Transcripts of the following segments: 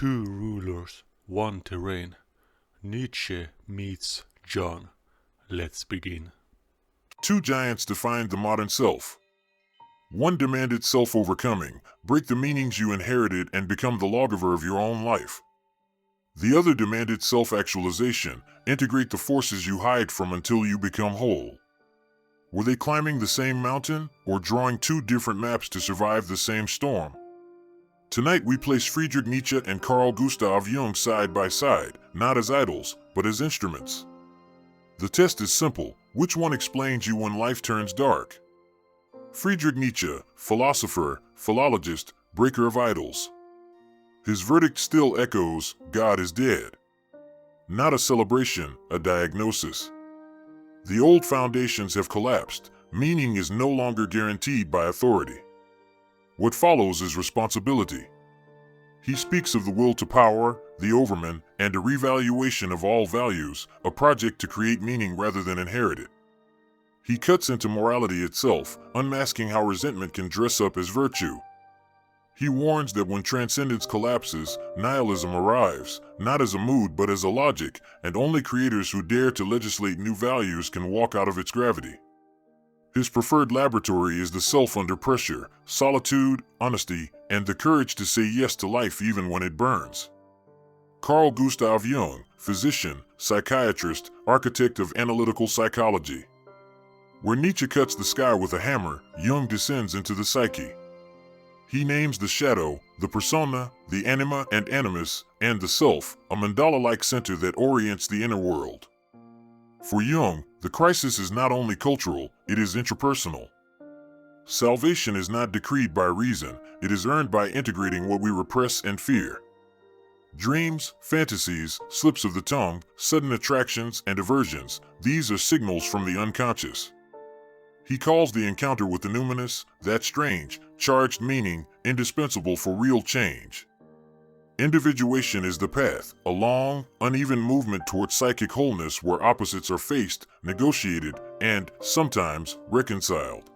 Two rulers, one terrain. Nietzsche meets Jung. Let's begin. Two giants defined the modern self. One demanded self-overcoming, break the meanings you inherited and become the lawgiver of your own life. The other demanded self-actualization, integrate the forces you hide from until you become whole. Were they climbing the same mountain or drawing two different maps to survive the same storm? Tonight we place Friedrich Nietzsche and Carl Gustav Jung side by side, not as idols, but as instruments. The test is simple: which one explains you when life turns dark? Friedrich Nietzsche, philosopher, philologist, breaker of idols. His verdict still echoes: God is dead. Not a celebration, a diagnosis. The old foundations have collapsed. Meaning is no longer guaranteed by authority. What follows is responsibility. He speaks of the will to power, the Overman, and a revaluation of all values, a project to create meaning rather than inherit it. He cuts into morality itself, unmasking how resentment can dress up as virtue. He warns that when transcendence collapses, nihilism arrives, not as a mood but as a logic, and only creators who dare to legislate new values can walk out of its gravity. His preferred laboratory is the self under pressure, solitude, honesty, and the courage to say yes to life even when it burns. Carl Gustav Jung, physician, psychiatrist, architect of analytical psychology. Where Nietzsche cuts the sky with a hammer, Jung descends into the psyche. He names the shadow, the persona, the anima and animus, and the self, a mandala-like center that orients the inner world. For Jung, the crisis is not only cultural, it is intrapersonal. Salvation is not decreed by reason, it is earned by integrating what we repress and fear. Dreams, fantasies, slips of the tongue, sudden attractions and aversions, these are signals from the unconscious. He calls the encounter with the numinous, that strange, charged meaning, indispensable for real change. Individuation is the path, a long, uneven movement towards psychic wholeness where opposites are faced, negotiated, and, sometimes, reconciled.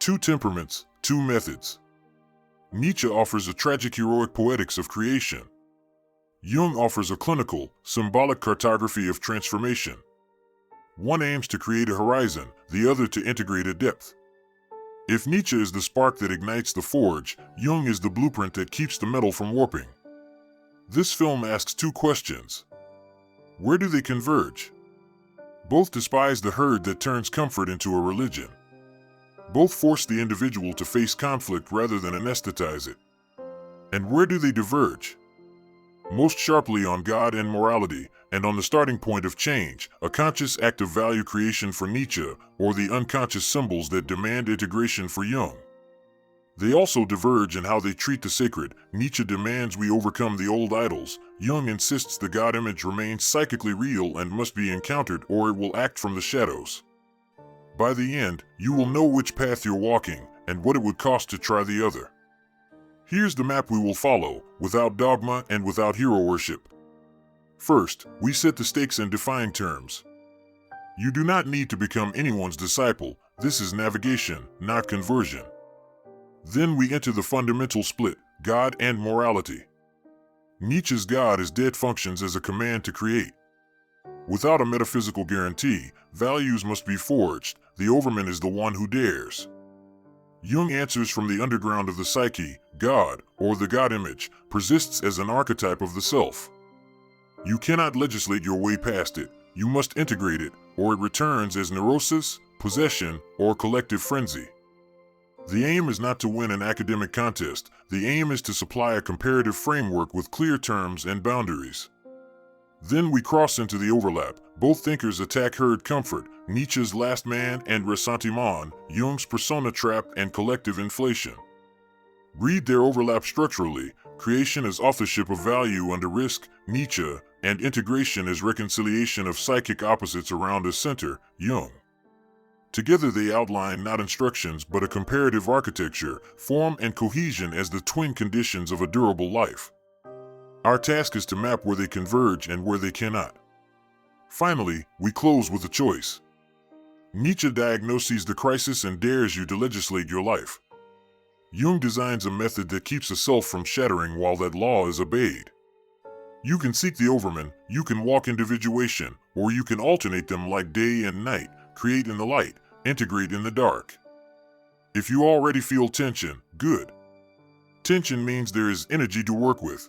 Two temperaments, two methods. Nietzsche offers a tragic heroic poetics of creation. Jung offers a clinical, symbolic cartography of transformation. One aims to create a horizon, the other to integrate a depth. If Nietzsche is the spark that ignites the forge, Jung is the blueprint that keeps the metal from warping. This film asks two questions. Where do they converge? Both despise the herd that turns comfort into a religion. Both force the individual to face conflict rather than anesthetize it. And where do they diverge? Most sharply on God and morality, and on the starting point of change, a conscious act of value creation for Nietzsche, or the unconscious symbols that demand integration for Jung. They also diverge in how they treat the sacred. Nietzsche demands we overcome the old idols. Jung insists the God image remains psychically real and must be encountered or it will act from the shadows. By the end, you will know which path you're walking and what it would cost to try the other. Here's the map we will follow, without dogma and without hero worship. First, we set the stakes and define terms. You do not need to become anyone's disciple. This is navigation, not conversion. Then we enter the fundamental split, God and morality. Nietzsche's God is dead functions as a command to create. Without a metaphysical guarantee, values must be forged. The Overman is the one who dares. Jung answers from the underground of the psyche. God, or the God image, persists as an archetype of the self. You cannot legislate your way past it. You must integrate it, or it returns as neurosis, possession, or collective frenzy. The aim is not to win an academic contest. The aim is to supply a comparative framework with clear terms and boundaries. Then we cross into the overlap. Both thinkers attack herd comfort, Nietzsche's last man and ressentiment, Jung's persona trap and collective inflation. Read their overlap structurally. Creation as authorship of value under risk, Nietzsche, and integration as reconciliation of psychic opposites around a center, Jung. Together they outline not instructions but a comparative architecture, form and cohesion as the twin conditions of a durable life. Our task is to map where they converge and where they cannot. Finally, we close with a choice. Nietzsche diagnoses the crisis and dares you to legislate your life. Jung designs a method that keeps a self from shattering while that law is obeyed. You can seek the Overman, you can walk individuation, or you can alternate them like day and night, create in the light, integrate in the dark. If you already feel tension, good. Tension means there is energy to work with.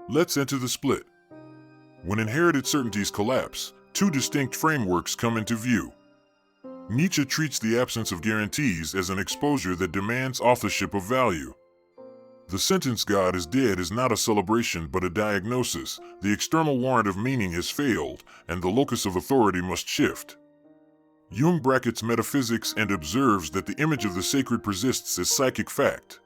Let's enter the split. When inherited certainties collapse, two distinct frameworks come into view. Nietzsche treats the absence of guarantees as an exposure that demands authorship of value. The sentence "God is dead" is not a celebration but a diagnosis. The external warrant of meaning has failed, and the locus of authority must shift. Jung brackets metaphysics and observes that the image of the sacred persists as psychic fact.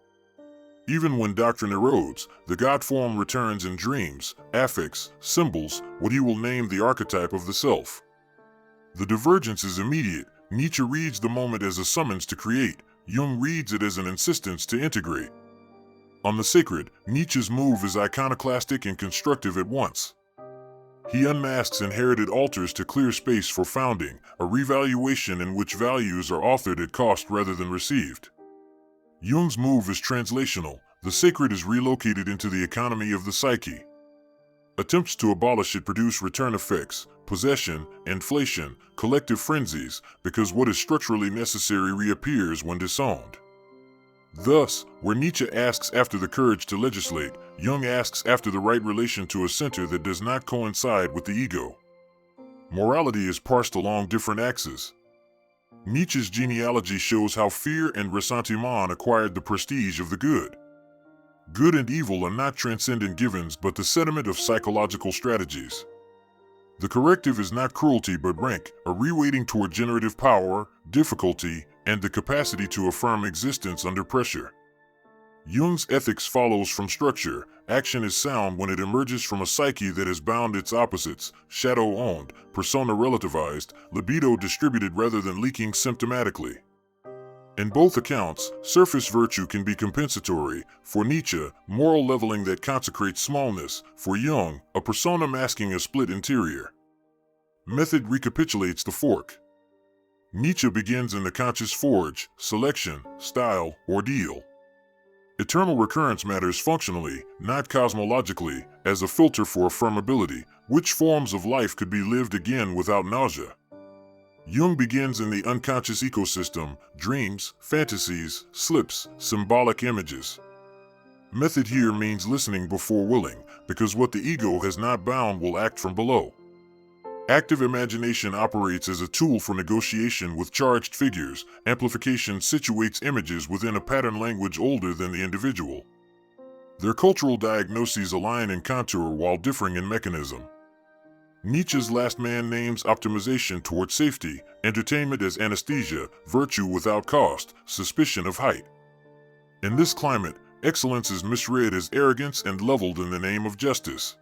Even when doctrine erodes, the God form returns in dreams, affects, symbols, what he will name the archetype of the self. The divergence is immediate. Nietzsche reads the moment as a summons to create. Jung reads it as an insistence to integrate. On the sacred, Nietzsche's move is iconoclastic and constructive at once. He unmasks inherited altars to clear space for founding, a revaluation in which values are authored at cost rather than received. Jung's move is translational. The sacred is relocated into the economy of the psyche. Attempts to abolish it produce return effects, possession, inflation, collective frenzies, because what is structurally necessary reappears when disowned. Thus, where Nietzsche asks after the courage to legislate, Jung asks after the right relation to a center that does not coincide with the ego. Morality is parsed along different axes. Nietzsche's genealogy shows how fear and ressentiment acquired the prestige of the good. Good and evil are not transcendent givens but the sediment of psychological strategies. The corrective is not cruelty but rank, a reweighting toward generative power, difficulty, and the capacity to affirm existence under pressure. Jung's ethics follows from structure. Action is sound when it emerges from a psyche that has bound its opposites, shadow-owned, persona relativized, libido distributed rather than leaking symptomatically. In both accounts, surface virtue can be compensatory. For Nietzsche, moral leveling that consecrates smallness. For Jung, a persona masking a split interior. Method recapitulates the fork. Nietzsche begins in the conscious forge, selection, style, ordeal. Eternal recurrence matters functionally, not cosmologically, as a filter for affirmability. Which forms of life could be lived again without nausea? Jung begins in the unconscious ecosystem, dreams, fantasies, slips, symbolic images. Method here means listening before willing, because what the ego has not bound will act from below. Active imagination operates as a tool for negotiation with charged figures. Amplification situates images within a pattern language older than the individual. Their cultural diagnoses align in contour while differing in mechanism. Nietzsche's last man names optimization toward safety, entertainment as anesthesia, virtue without cost, suspicion of height. In this climate, excellence is misread as arrogance and leveled in the name of justice.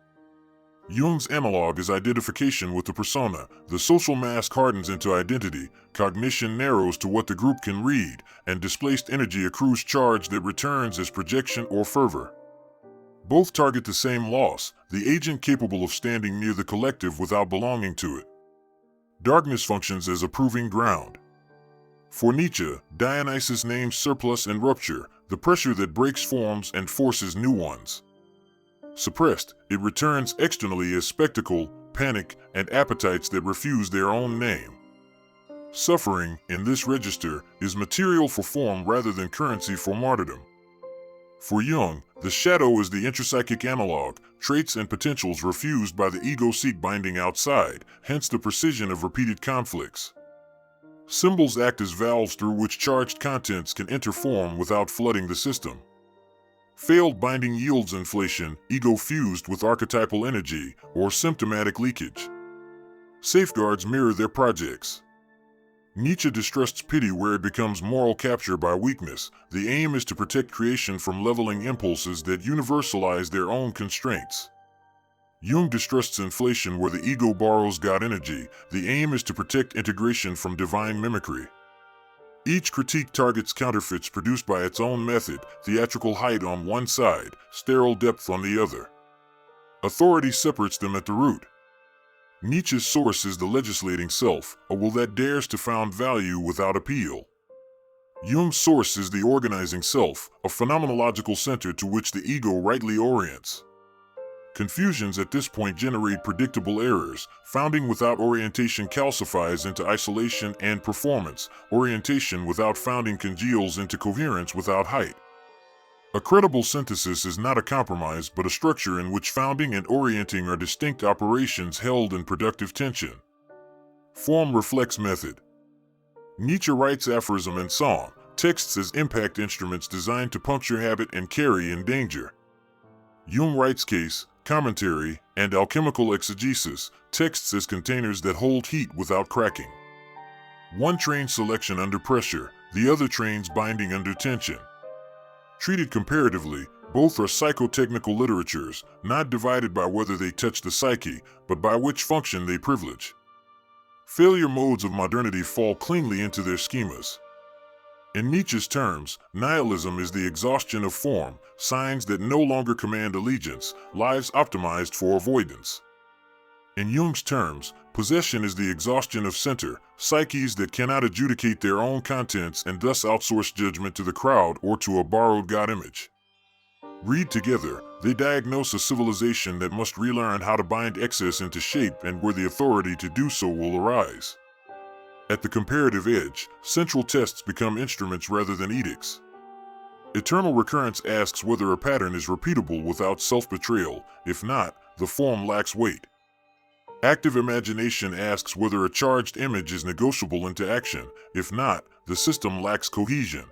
Jung's analog is identification with the persona. The social mask hardens into identity, cognition narrows to what the group can read, and displaced energy accrues charge that returns as projection or fervor. Both target the same loss, the agent capable of standing near the collective without belonging to it. Darkness functions as a proving ground. For Nietzsche, Dionysus names surplus and rupture, the pressure that breaks forms and forces new ones. Suppressed, it returns externally as spectacle, panic, and appetites that refuse their own name. Suffering, in this register, is material for form rather than currency for martyrdom. For Jung, the shadow is the intrapsychic analog, traits and potentials refused by the ego seek binding outside, hence the precision of repeated conflicts. Symbols act as valves through which charged contents can enter form without flooding the system. Failed binding yields inflation, ego fused with archetypal energy, or symptomatic leakage. Safeguards mirror their projects. Nietzsche distrusts pity where it becomes moral capture by weakness. The aim is to protect creation from leveling impulses that universalize their own constraints. Jung distrusts inflation where the ego borrows God energy. The aim is to protect integration from divine mimicry. Each critique targets counterfeits produced by its own method, theatrical height on one side, sterile depth on the other. Authority separates them at the root. Nietzsche's source is the legislating self, a will that dares to found value without appeal. Jung's source is the organizing self, a phenomenological center to which the ego rightly orients. Confusions at this point generate predictable errors. Founding without orientation calcifies into isolation and performance. Orientation without founding congeals into coherence without height. A credible synthesis is not a compromise but a structure in which founding and orienting are distinct operations held in productive tension. Form reflects method. Nietzsche writes aphorism and song, texts as impact instruments designed to puncture habit and carry in danger. Jung writes case, commentary, and alchemical exegesis, texts as containers that hold heat without cracking. One trains selection under pressure, the other trains binding under tension. Treated comparatively, both are psychotechnical literatures, not divided by whether they touch the psyche, but by which function they privilege. Failure modes of modernity fall cleanly into their schemas. In Nietzsche's terms, nihilism is the exhaustion of form, signs that no longer command allegiance, lives optimized for avoidance. In Jung's terms, possession is the exhaustion of center, psyches that cannot adjudicate their own contents and thus outsource judgment to the crowd or to a borrowed God image. Read together, they diagnose a civilization that must relearn how to bind excess into shape and where the authority to do so will arise. At the comparative edge, central tests become instruments rather than edicts. Eternal recurrence asks whether a pattern is repeatable without self-betrayal. If not, the form lacks weight. Active imagination asks whether a charged image is negotiable into action. If not, the system lacks cohesion.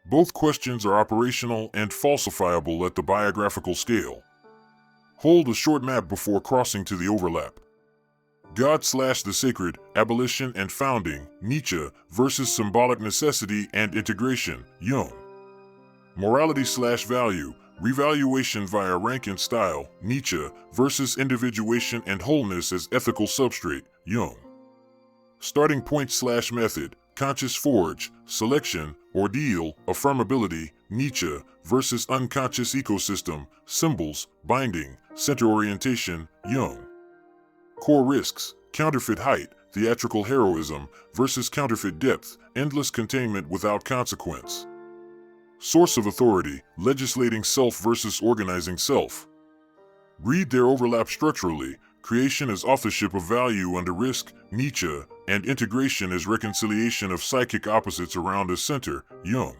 Both questions are operational and falsifiable at the biographical scale. Hold a short map before crossing to the overlap. God/the sacred, abolition and founding, Nietzsche, versus symbolic necessity and integration, Jung. Morality/value, revaluation via rank and style, Nietzsche, versus individuation and wholeness as ethical substrate, Jung. Starting point/method, conscious forge, selection, ordeal, affirmability, Nietzsche, versus unconscious ecosystem, symbols, binding, center orientation, Jung. Core risks, counterfeit height, theatrical heroism, versus counterfeit depth, endless containment without consequence. Source of authority, legislating self versus organizing self. Read their overlap structurally, creation as authorship of value under risk, Nietzsche, and integration as reconciliation of psychic opposites around a center, Jung.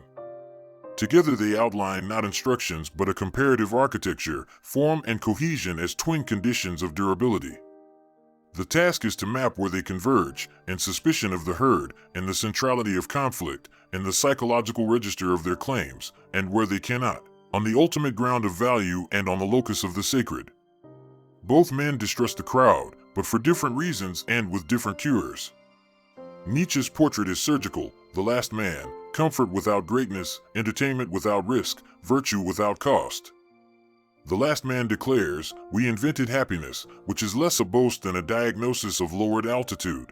Together they outline not instructions but a comparative architecture, form and cohesion as twin conditions of durability. The task is to map where they converge, in suspicion of the herd, in the centrality of conflict, in the psychological register of their claims, and where they cannot, on the ultimate ground of value and on the locus of the sacred. Both men distrust the crowd, but for different reasons and with different cures. Nietzsche's portrait is surgical, the last man, comfort without greatness, entertainment without risk, virtue without cost. The last man declares, "We invented happiness," which is less a boast than a diagnosis of lowered altitude.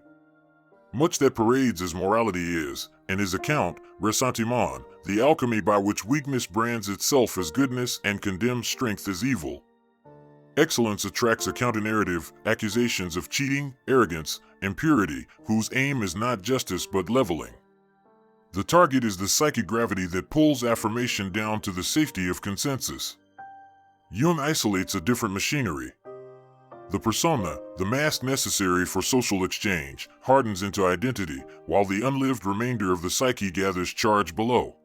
Much that parades as morality is, in his account, ressentiment, the alchemy by which weakness brands itself as goodness and condemns strength as evil. Excellence attracts a counter-narrative, accusations of cheating, arrogance, impurity, whose aim is not justice but leveling. The target is the psychic gravity that pulls affirmation down to the safety of consensus. Jung isolates a different machinery. The persona, the mask necessary for social exchange, hardens into identity, while the unlived remainder of the psyche gathers charge below.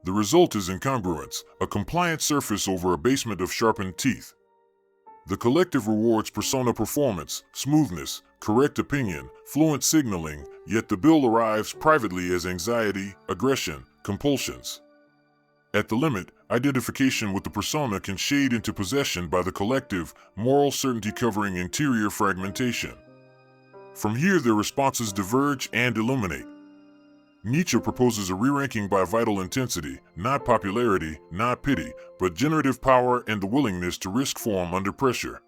The result is incongruence, a compliant surface over a basement of sharpened teeth. The collective rewards persona performance, smoothness, correct opinion, fluent signaling, yet the bill arrives privately as anxiety, aggression, compulsions. At the limit, identification with the persona can shade into possession by the collective, moral certainty covering interior fragmentation. From here their responses diverge and illuminate. Nietzsche proposes a re-ranking by vital intensity, not popularity, not pity, but generative power and the willingness to risk form under pressure.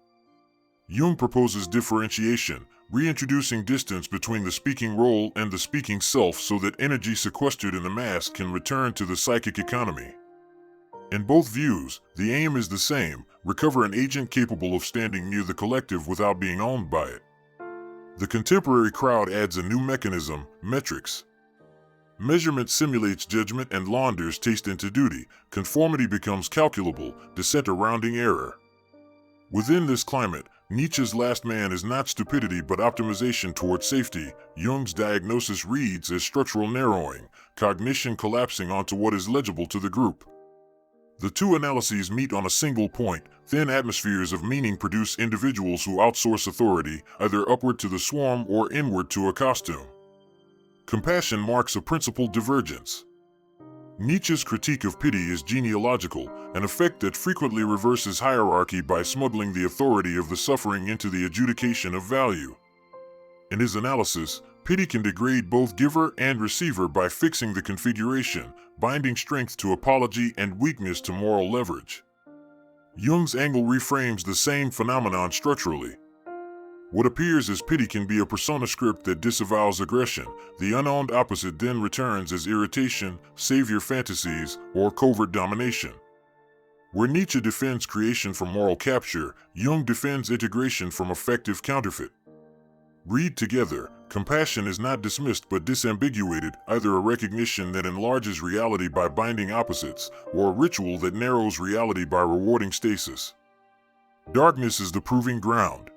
Jung proposes differentiation, reintroducing distance between the speaking role and the speaking self so that energy sequestered in the mask can return to the psychic economy. In both views, the aim is the same, recover an agent capable of standing near the collective without being owned by it. The contemporary crowd adds a new mechanism, metrics. Measurement simulates judgment and launders taste into duty, conformity becomes calculable, dissent a rounding error. Within this climate, Nietzsche's last man is not stupidity but optimization towards safety. Jung's diagnosis reads as structural narrowing, cognition collapsing onto what is legible to the group. The two analyses meet on a single point. Thin atmospheres of meaning produce individuals who outsource authority, either upward to the swarm or inward to a costume. Compassion marks a principal divergence. Nietzsche's critique of pity is genealogical, an effect that frequently reverses hierarchy by smuggling the authority of the suffering into the adjudication of value. In his analysis, pity can degrade both giver and receiver by fixing the configuration, binding strength to apology and weakness to moral leverage. Jung's angle reframes the same phenomenon structurally. What appears as pity can be a persona script that disavows aggression. The unowned opposite then returns as irritation, savior fantasies, or covert domination. Where Nietzsche defends creation from moral capture, Jung defends integration from effective counterfeit. Read together, compassion is not dismissed but disambiguated, either a recognition that enlarges reality by binding opposites, or a ritual that narrows reality by rewarding stasis. Darkness is the proving ground.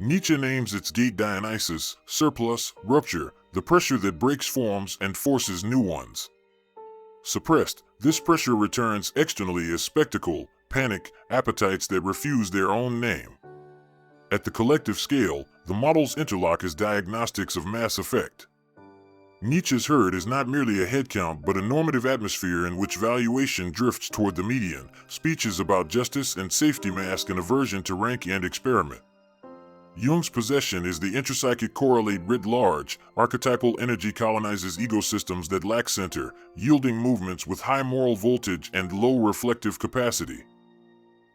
Nietzsche names its gate Dionysus, surplus, rupture, the pressure that breaks forms and forces new ones. Suppressed, this pressure returns externally as spectacle, panic, appetites that refuse their own name. At the collective scale, the models interlock as diagnostics of mass effect. Nietzsche's herd is not merely a headcount but a normative atmosphere in which valuation drifts toward the median. Speeches about justice and safety mask an aversion to rank and experiment. Jung's possession is the intrapsychic correlate writ large. Archetypal energy colonizes ecosystems that lack center, yielding movements with high moral voltage and low reflective capacity.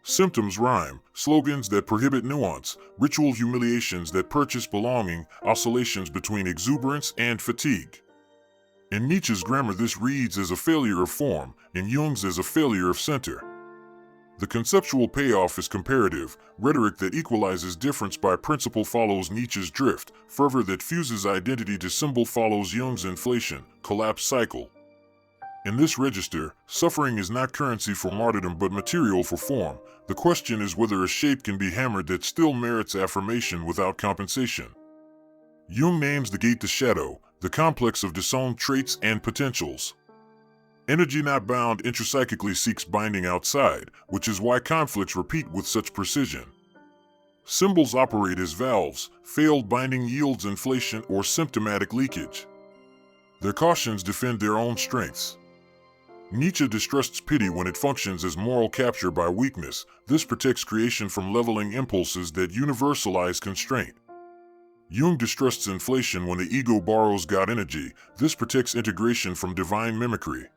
Symptoms rhyme, slogans that prohibit nuance, ritual humiliations that purchase belonging, oscillations between exuberance and fatigue. In Nietzsche's grammar this reads as a failure of form, in Jung's as a failure of center. The conceptual payoff is comparative, rhetoric that equalizes difference by principle follows Nietzsche's drift, fervor that fuses identity to symbol follows Jung's inflation, collapse cycle. In this register, suffering is not currency for martyrdom but material for form. The question is whether a shape can be hammered that still merits affirmation without compensation. Jung names the gate the shadow, the complex of disowned traits and potentials. Energy not bound intrapsychically seeks binding outside, which is why conflicts repeat with such precision. Symbols operate as valves, failed binding yields inflation or symptomatic leakage. Their cautions defend their own strengths. Nietzsche distrusts pity when it functions as moral capture by weakness. This protects creation from leveling impulses that universalize constraint. Jung distrusts inflation when the ego borrows God energy. This protects integration from divine mimicry.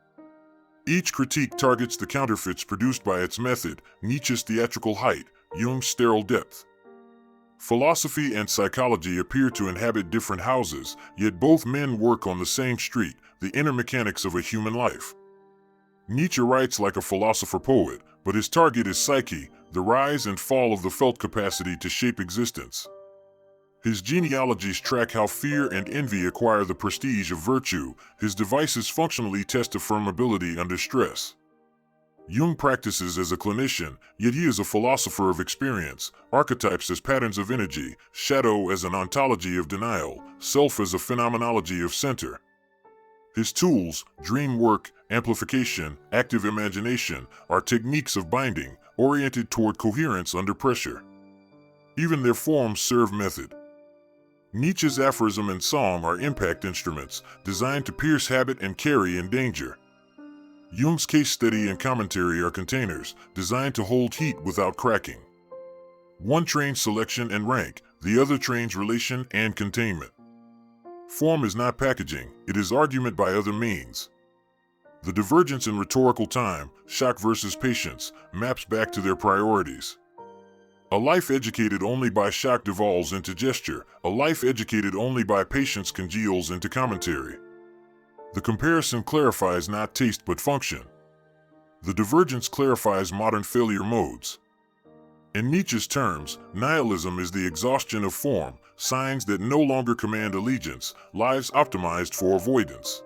Each critique targets the counterfeits produced by its method, Nietzsche's theatrical height, Jung's sterile depth. Philosophy and psychology appear to inhabit different houses, yet both men work on the same street, the inner mechanics of a human life. Nietzsche writes like a philosopher-poet, but his target is psyche, the rise and fall of the felt capacity to shape existence. His genealogies track how fear and envy acquire the prestige of virtue. His devices functionally test affirmability under stress. Jung practices as a clinician, yet he is a philosopher of experience, archetypes as patterns of energy, shadow as an ontology of denial, self as a phenomenology of center. His tools, dream work, amplification, active imagination, are techniques of binding, oriented toward coherence under pressure. Even their forms serve method. Nietzsche's aphorism and song are impact instruments, designed to pierce habit and carry in danger. Jung's case study and commentary are containers, designed to hold heat without cracking. One trains selection and rank, the other trains relation and containment. Form is not packaging, it is argument by other means. The divergence in rhetorical time, shock versus patience, maps back to their priorities. A life educated only by shock devolves into gesture, a life educated only by patience congeals into commentary. The comparison clarifies not taste but function. The divergence clarifies modern failure modes. In Nietzsche's terms, nihilism is the exhaustion of form, signs that no longer command allegiance, lives optimized for avoidance.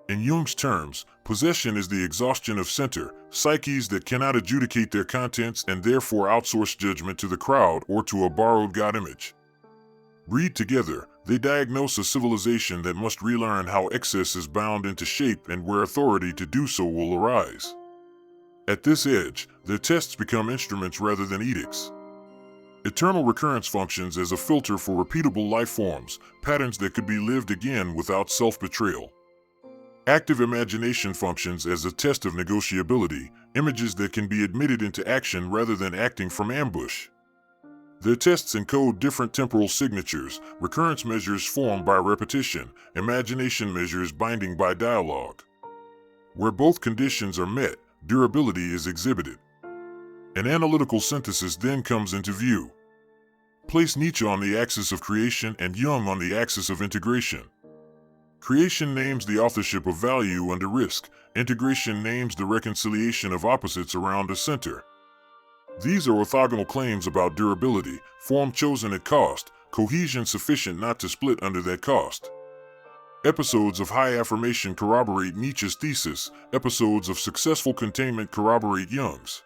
In Jung's terms, possession is the exhaustion of center, psyches that cannot adjudicate their contents and therefore outsource judgment to the crowd or to a borrowed God image. Read together, they diagnose a civilization that must relearn how excess is bound into shape and where authority to do so will arise. At this edge, their tests become instruments rather than edicts. Eternal recurrence functions as a filter for repeatable life forms, patterns that could be lived again without self-betrayal. Active imagination functions as a test of negotiability, images that can be admitted into action rather than acting from ambush. Their tests encode different temporal signatures, recurrence measures formed by repetition, imagination measures binding by dialogue. Where both conditions are met, durability is exhibited. An analytical synthesis then comes into view. Place Nietzsche on the axis of creation and Jung on the axis of integration. Creation names the authorship of value under risk, integration names the reconciliation of opposites around a center. These are orthogonal claims about durability, form chosen at cost, cohesion sufficient not to split under that cost. Episodes of high affirmation corroborate Nietzsche's thesis, episodes of successful containment corroborate Jung's.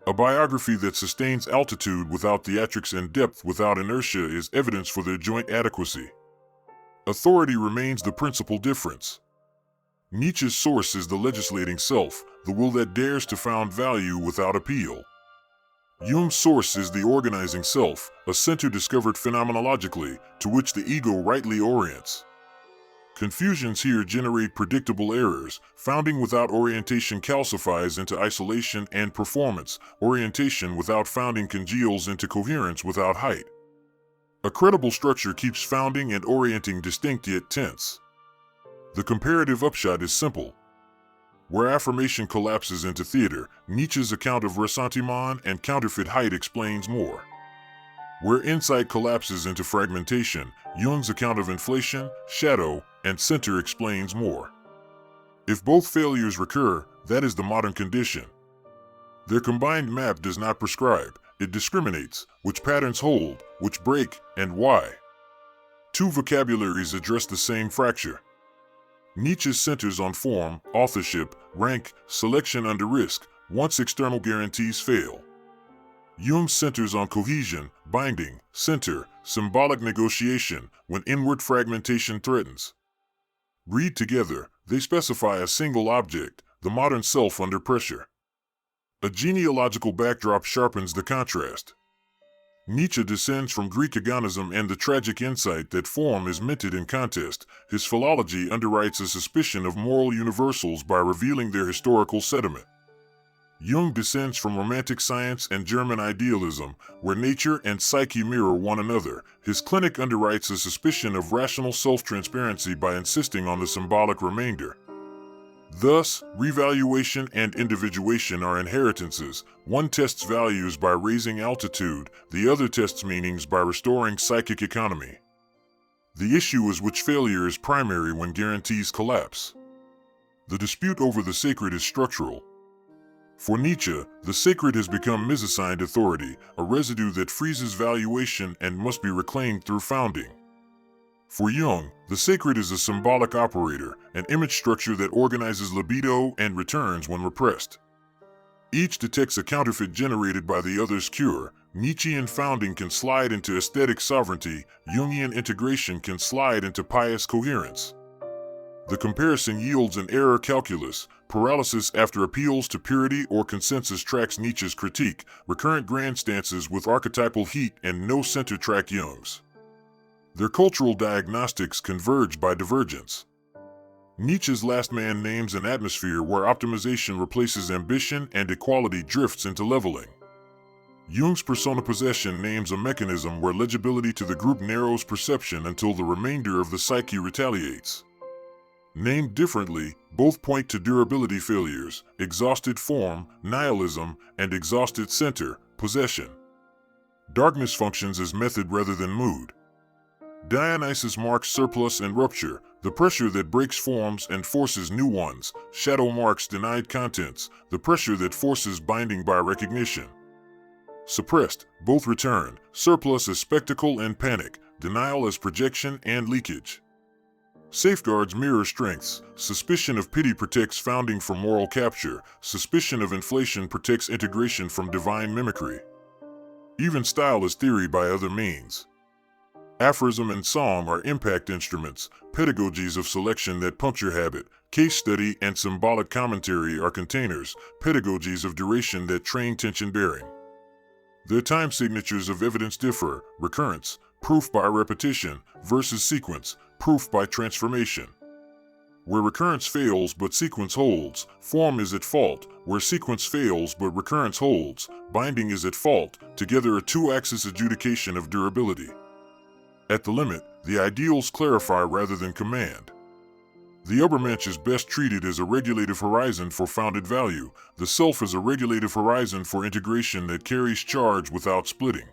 A biography that sustains altitude without theatrics and depth without inertia is evidence for their joint adequacy. Authority remains the principal difference. Nietzsche's source is the legislating self, the will that dares to found value without appeal. Jung's source is the organizing self, a center discovered phenomenologically, to which the ego rightly orients. Confusions here generate predictable errors. Founding without orientation calcifies into isolation and performance. Orientation without founding congeals into coherence without height. A credible structure keeps founding and orienting distinct yet tense. The comparative upshot is simple. Where affirmation collapses into theater, Nietzsche's account of ressentiment and counterfeit height explains more. Where insight collapses into fragmentation, Jung's account of inflation, shadow, and center explains more. If both failures recur, that is the modern condition. Their combined map does not prescribe, it discriminates, which patterns hold, which break, and why. Two vocabularies address the same fracture. Nietzsche centers on form, authorship, rank, selection under risk, once external guarantees fail. Jung centers on cohesion, binding, center, symbolic negotiation, when inward fragmentation threatens. Read together, they specify a single object, the modern self under pressure. A genealogical backdrop sharpens the contrast. Nietzsche descends from Greek agonism and the tragic insight that form is minted in contest. His philology underwrites a suspicion of moral universals by revealing their historical sediment. Jung descends from romantic science and German idealism, where nature and psyche mirror one another. His clinic underwrites a suspicion of rational self-transparency by insisting on the symbolic remainder. Thus, revaluation and individuation are inheritances. One tests values by raising altitude, the other tests meanings by restoring psychic economy. The issue is which failure is primary when guarantees collapse. The dispute over the sacred is structural. For Nietzsche, the sacred has become misassigned authority, a residue that freezes valuation and must be reclaimed through founding. For Jung, the sacred is a symbolic operator, an image structure that organizes libido and returns when repressed. Each detects a counterfeit generated by the other's cure. Nietzschean founding can slide into aesthetic sovereignty, Jungian integration can slide into pious coherence. The comparison yields an error calculus. Paralysis after appeals to purity or consensus tracks Nietzsche's critique, recurrent grandstances with archetypal heat and no center track Jung's. Their cultural diagnostics converge by divergence. Nietzsche's last man names an atmosphere where optimization replaces ambition and equality drifts into leveling. Jung's persona possession names a mechanism where legibility to the group narrows perception until the remainder of the psyche retaliates. Named differently, both point to durability failures, exhausted form, nihilism, and exhausted center, possession. Darkness functions as method rather than mood. Dionysus marks surplus and rupture, the pressure that breaks forms and forces new ones. Shadow marks denied contents, the pressure that forces binding by recognition. Suppressed, both return, surplus as spectacle and panic, denial as projection and leakage. Safeguards mirror strengths. Suspicion of pity protects founding from moral capture. Suspicion of inflation protects integration from divine mimicry. Even style is theory by other means. Aphorism and song are impact instruments, pedagogies of selection that puncture habit. Case study and symbolic commentary are containers, pedagogies of duration that train tension bearing. Their time signatures of evidence differ: recurrence, proof by repetition, versus sequence, proof by transformation. Where recurrence fails but sequence holds, form is at fault. Where sequence fails but recurrence holds, binding is at fault. Together a two-axis adjudication of durability. At the limit, the ideals clarify rather than command. The Übermensch is best treated as a regulative horizon for founded value. The self is a regulative horizon for integration that carries charge without splitting.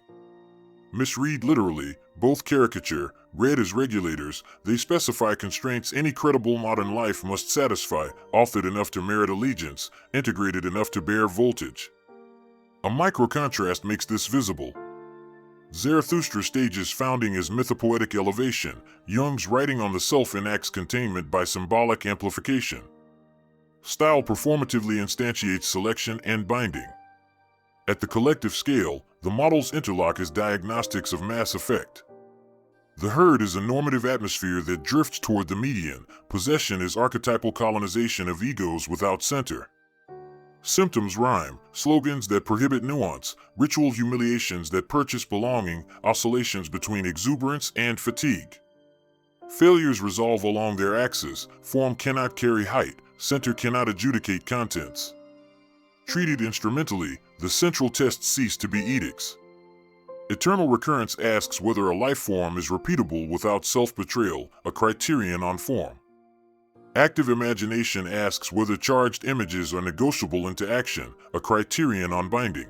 Misread literally, both caricature, read as regulators, they specify constraints any credible modern life must satisfy, authored enough to merit allegiance, integrated enough to bear voltage. A micro-contrast makes this visible. Zarathustra stages founding as mythopoetic elevation. Jung's writing on the self enacts containment by symbolic amplification. Style performatively instantiates selection and binding. At the collective scale, the models interlock as diagnostics of mass effect. The herd is a normative atmosphere that drifts toward the median. Possession is archetypal colonization of egos without center. Symptoms rhyme, slogans that prohibit nuance, ritual humiliations that purchase belonging, oscillations between exuberance and fatigue. Failures resolve along their axis, form cannot carry height, center cannot adjudicate contents. Treated instrumentally, the central tests cease to be edicts. Eternal recurrence asks whether a life form is repeatable without self-betrayal, a criterion on form. Active imagination asks whether charged images are negotiable into action, a criterion on binding.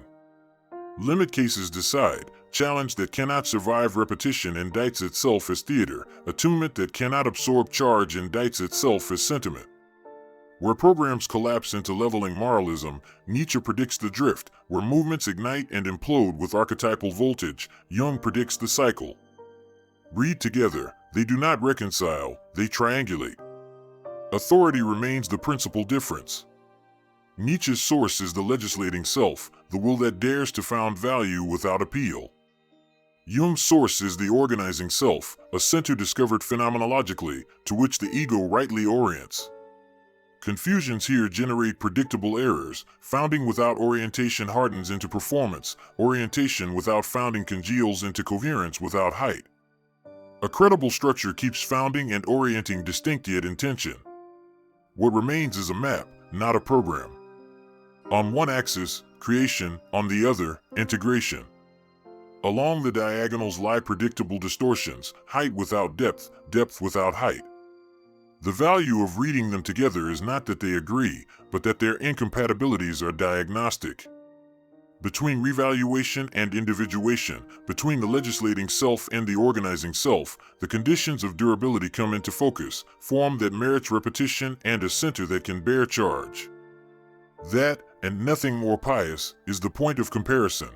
Limit cases decide. Challenge that cannot survive repetition indicts itself as theater. Attunement that cannot absorb charge indicts itself as sentiment. Where programs collapse into leveling moralism, Nietzsche predicts the drift. Where movements ignite and implode with archetypal voltage, Jung predicts the cycle. Read together. They do not reconcile, they triangulate. Authority remains the principal difference. Nietzsche's source is the legislating self, the will that dares to found value without appeal. Jung's source is the organizing self, a center discovered phenomenologically, to which the ego rightly orients. Confusions here generate predictable errors. Founding without orientation hardens into performance. Orientation without founding congeals into coherence without height. A credible structure keeps founding and orienting distinct yet in tension. What remains is a map, not a program. On one axis, creation, on the other, integration. Along the diagonals lie predictable distortions, height without depth, depth without height. The value of reading them together is not that they agree, but that their incompatibilities are diagnostic. Between revaluation and individuation, between the legislating self and the organizing self, the conditions of durability come into focus, form that merits repetition and a center that can bear charge. That, and nothing more pious, is the point of comparison.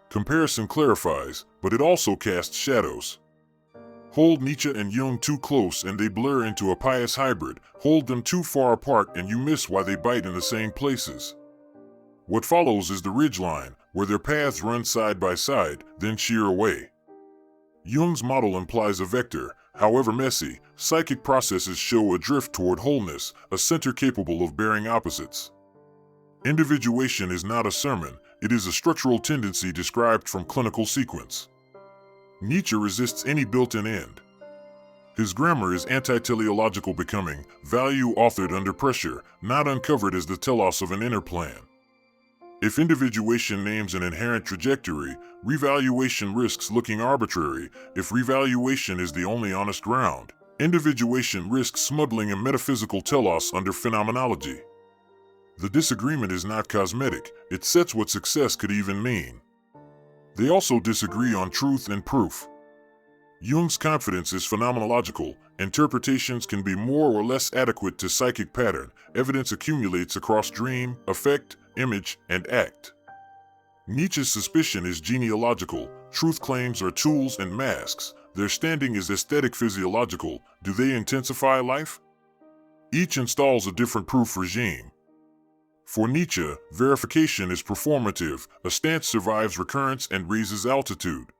Comparison clarifies, but it also casts shadows. Hold Nietzsche and Jung too close and they blur into a pious hybrid. Hold them too far apart and you miss why they bite in the same places. What follows is the ridgeline, where their paths run side by side, then shear away. Jung's model implies a vector. However messy, psychic processes show a drift toward wholeness, a center capable of bearing opposites. Individuation is not a sermon, it is a structural tendency described from clinical sequence. Nietzsche resists any built-in end. His grammar is anti-teleological becoming, value authored under pressure, not uncovered as the telos of an inner plan. If individuation names an inherent trajectory, revaluation risks looking arbitrary. If revaluation is the only honest ground, individuation risks smuggling a metaphysical telos under phenomenology. The disagreement is not cosmetic, it sets what success could even mean. They also disagree on truth and proof. Jung's confidence is phenomenological. Interpretations can be more or less adequate to psychic pattern. Evidence accumulates across dream, affect, image, and act. Nietzsche's suspicion is genealogical. Truth claims are tools and masks. Their standing is aesthetic physiological. Do they intensify life? Each installs a different proof regime. For Nietzsche, verification is performative. A stance survives recurrence and raises altitude.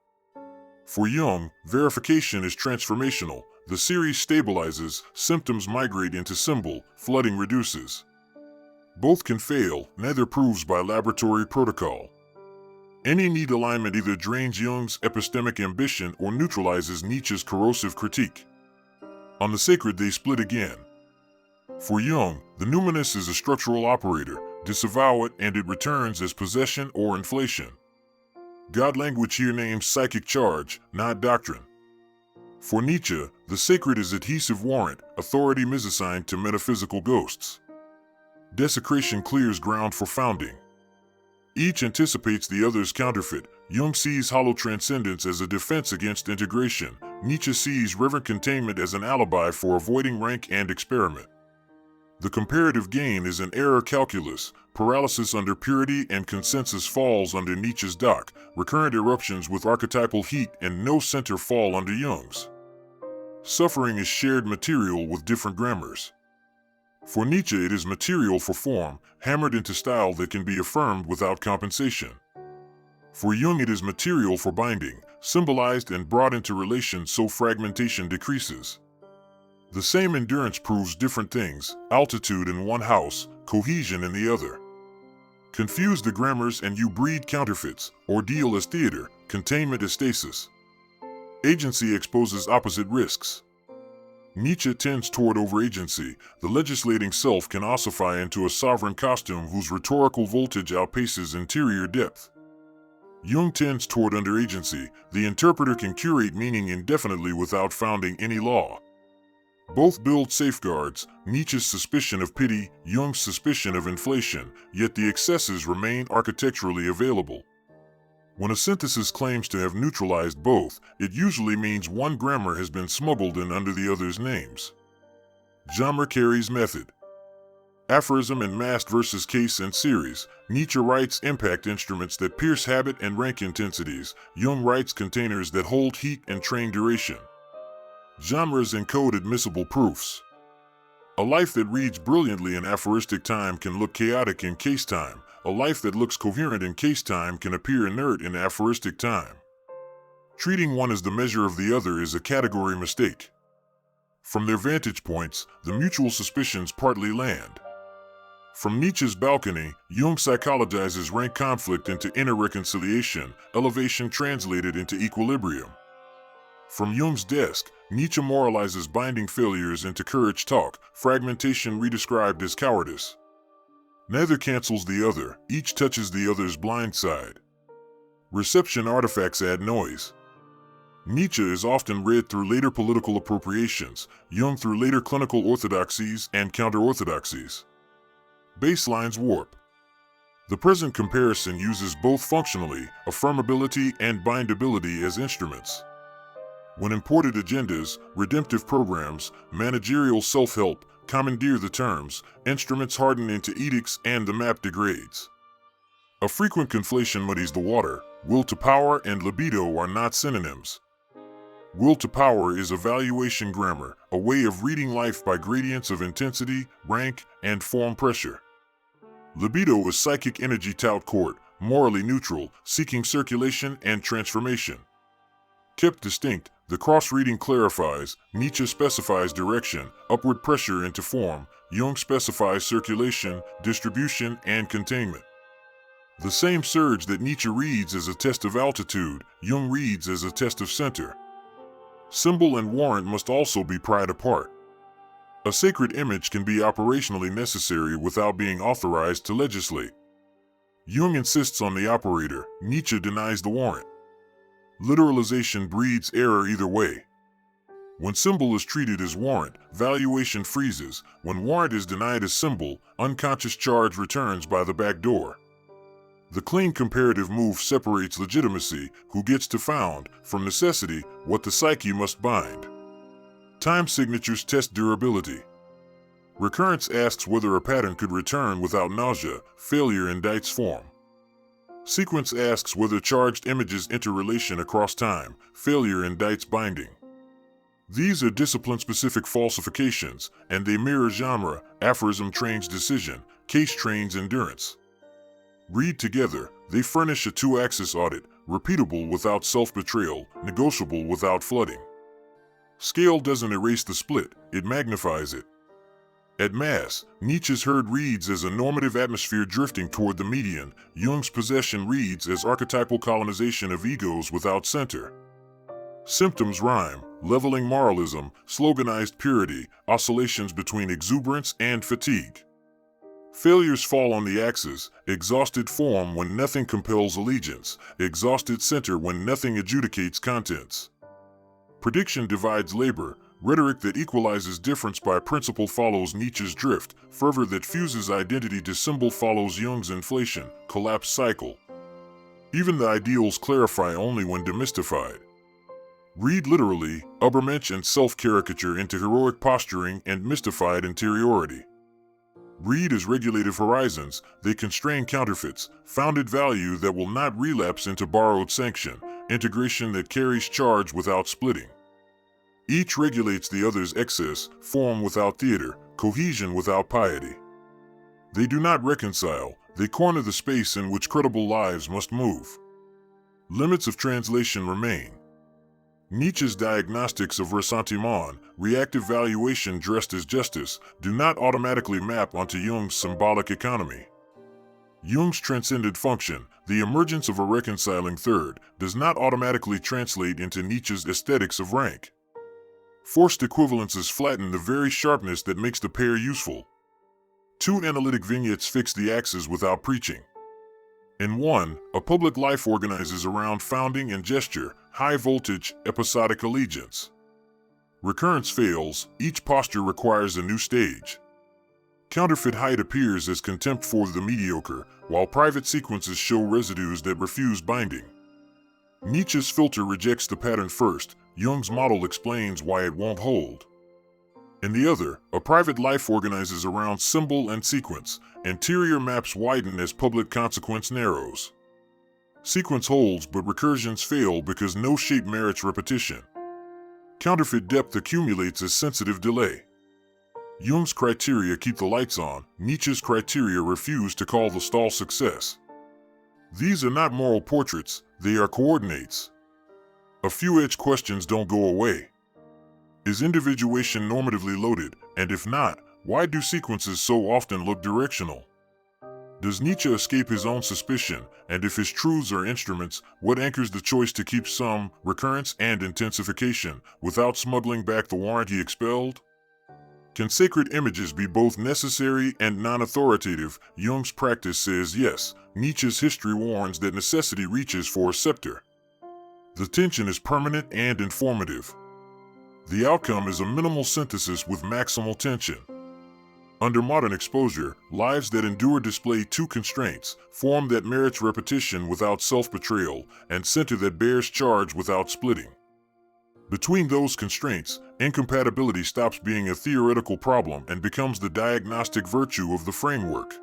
For Jung, verification is transformational. The series stabilizes, symptoms migrate into symbol, flooding reduces. Both can fail, neither proves by laboratory protocol. Any neat alignment either drains Jung's epistemic ambition or neutralizes Nietzsche's corrosive critique. On the sacred they split again. For Jung, the numinous is a structural operator. Disavow it and it returns as possession or inflation. God language here names psychic charge, not doctrine. For Nietzsche, the sacred is adhesive warrant, authority misassigned to metaphysical ghosts. Desecration clears ground for founding. Each anticipates the other's counterfeit. Jung sees hollow transcendence as a defense against integration. Nietzsche sees reverent containment as an alibi for avoiding rank and experiment. The comparative gain is an error calculus. Paralysis under purity and consensus falls under Nietzsche's dock. Recurrent eruptions with archetypal heat and no center fall under Jung's. Suffering is shared material with different grammars. For Nietzsche it is material for form, hammered into style that can be affirmed without compensation. For Jung it is material for binding, symbolized and brought into relation so fragmentation decreases. The same endurance proves different things, altitude in one house, cohesion in the other. Confuse the grammars and you breed counterfeits, ordeal as theater, containment as stasis. Agency exposes opposite risks. Nietzsche tends toward overagency. The legislating self can ossify into a sovereign costume whose rhetorical voltage outpaces interior depth. Jung tends toward underagency. The interpreter can curate meaning indefinitely without founding any law. Both build safeguards, Nietzsche's suspicion of pity, Jung's suspicion of inflation, yet the excesses remain architecturally available. When a synthesis claims to have neutralized both, it usually means one grammar has been smuggled in under the other's names. Genre carries method. Aphorism and massed versus case and series. Nietzsche writes impact instruments that pierce habit and rank intensities. Jung writes containers that hold heat and train duration. Genres encode admissible proofs. A life that reads brilliantly in aphoristic time can look chaotic in case time. A life that looks coherent in case time can appear inert in aphoristic time. Treating one as the measure of the other is a category mistake. From their vantage points, the mutual suspicions partly land. From Nietzsche's balcony, Jung psychologizes rank conflict into inner reconciliation, elevation translated into equilibrium. From Jung's desk, Nietzsche moralizes binding failures into courage talk, fragmentation redescribed as cowardice. Neither cancels the other, each touches the other's blind side. Reception artifacts add noise. Nietzsche is often read through later political appropriations, Jung through later clinical orthodoxies and counter-orthodoxies. Baselines warp. The present comparison uses both functionally, affirmability and bindability as instruments. When imported agendas, redemptive programs, managerial self-help, commandeer the terms, instruments harden into edicts and the map degrades. A frequent conflation muddies the water. Will to power and libido are not synonyms. Will to power is a valuation grammar, a way of reading life by gradients of intensity, rank, and form pressure. Libido is psychic energy tout court, morally neutral, seeking circulation and transformation. Kept distinct, the cross-reading clarifies, Nietzsche specifies direction, upward pressure into form, Jung specifies circulation, distribution, and containment. The same surge that Nietzsche reads as a test of altitude, Jung reads as a test of center. Symbol and warrant must also be pried apart. A sacred image can be operationally necessary without being authorized to legislate. Jung insists on the operator, Nietzsche denies the warrant. Literalization breeds error either way. When symbol is treated as warrant, valuation freezes. When warrant is denied as symbol, unconscious charge returns by the back door. The clean comparative move separates legitimacy, who gets to found, from necessity, what the psyche must bind. Time signatures test durability. Recurrence asks whether a pattern could return without nausea, failure indicts form. Sequence asks whether charged images interrelation across time. Failure indicts binding. These are discipline-specific falsifications, and they mirror genre. Aphorism trains decision, case trains endurance. Read together, they furnish a two-axis audit, repeatable without self-betrayal, negotiable without flooding. Scale doesn't erase the split, it magnifies it. At mass, Nietzsche's herd reads as a normative atmosphere drifting toward the median. Jung's possession reads as archetypal colonization of egos without center. Symptoms rhyme, leveling moralism, sloganized purity, oscillations between exuberance and fatigue. Failures fall on the axis, exhausted form when nothing compels allegiance, exhausted center when nothing adjudicates contents. Prediction divides labor, rhetoric that equalizes difference by principle follows Nietzsche's drift, fervor that fuses identity to symbol follows Jung's inflation, collapse cycle. Even the ideals clarify only when demystified. Read literally, Übermensch and self-caricature into heroic posturing and mystified interiority. Read as regulative horizons, they constrain counterfeits, founded value that will not relapse into borrowed sanction, integration that carries charge without splitting. Each regulates the other's excess, form without theater, cohesion without piety. They do not reconcile, they corner the space in which credible lives must move. Limits of translation remain. Nietzsche's diagnostics of ressentiment, reactive valuation dressed as justice, do not automatically map onto Jung's symbolic economy. Jung's transcendent function, the emergence of a reconciling third, does not automatically translate into Nietzsche's aesthetics of rank. Forced equivalences flatten the very sharpness that makes the pair useful. Two analytic vignettes fix the axes without preaching. In one, a public life organizes around founding and gesture, high-voltage, episodic allegiance. Recurrence fails, each posture requires a new stage. Counterfeit height appears as contempt for the mediocre, while private sequences show residues that refuse binding. Nietzsche's filter rejects the pattern first, Jung's model explains why it won't hold. In the other, a private life organizes around symbol and sequence, interior maps widen as public consequence narrows. Sequence holds but recursions fail because no shape merits repetition. Counterfeit depth accumulates as sensitive delay. Jung's criteria keep the lights on, Nietzsche's criteria refuse to call the stall success. These are not moral portraits, they are coordinates. A few edge questions don't go away. Is individuation normatively loaded, and if not, why do sequences so often look directional? Does Nietzsche escape his own suspicion, and if his truths are instruments, what anchors the choice to keep some, recurrence and intensification, without smuggling back the warrant he expelled? Can sacred images be both necessary and non-authoritative? Jung's practice says yes, Nietzsche's history warns that necessity reaches for a scepter. The tension is permanent and informative. The outcome is a minimal synthesis with maximal tension. Under modern exposure, lives that endure display two constraints, form that merits repetition without self-betrayal, and center that bears charge without splitting. Between those constraints, incompatibility stops being a theoretical problem and becomes the diagnostic virtue of the framework.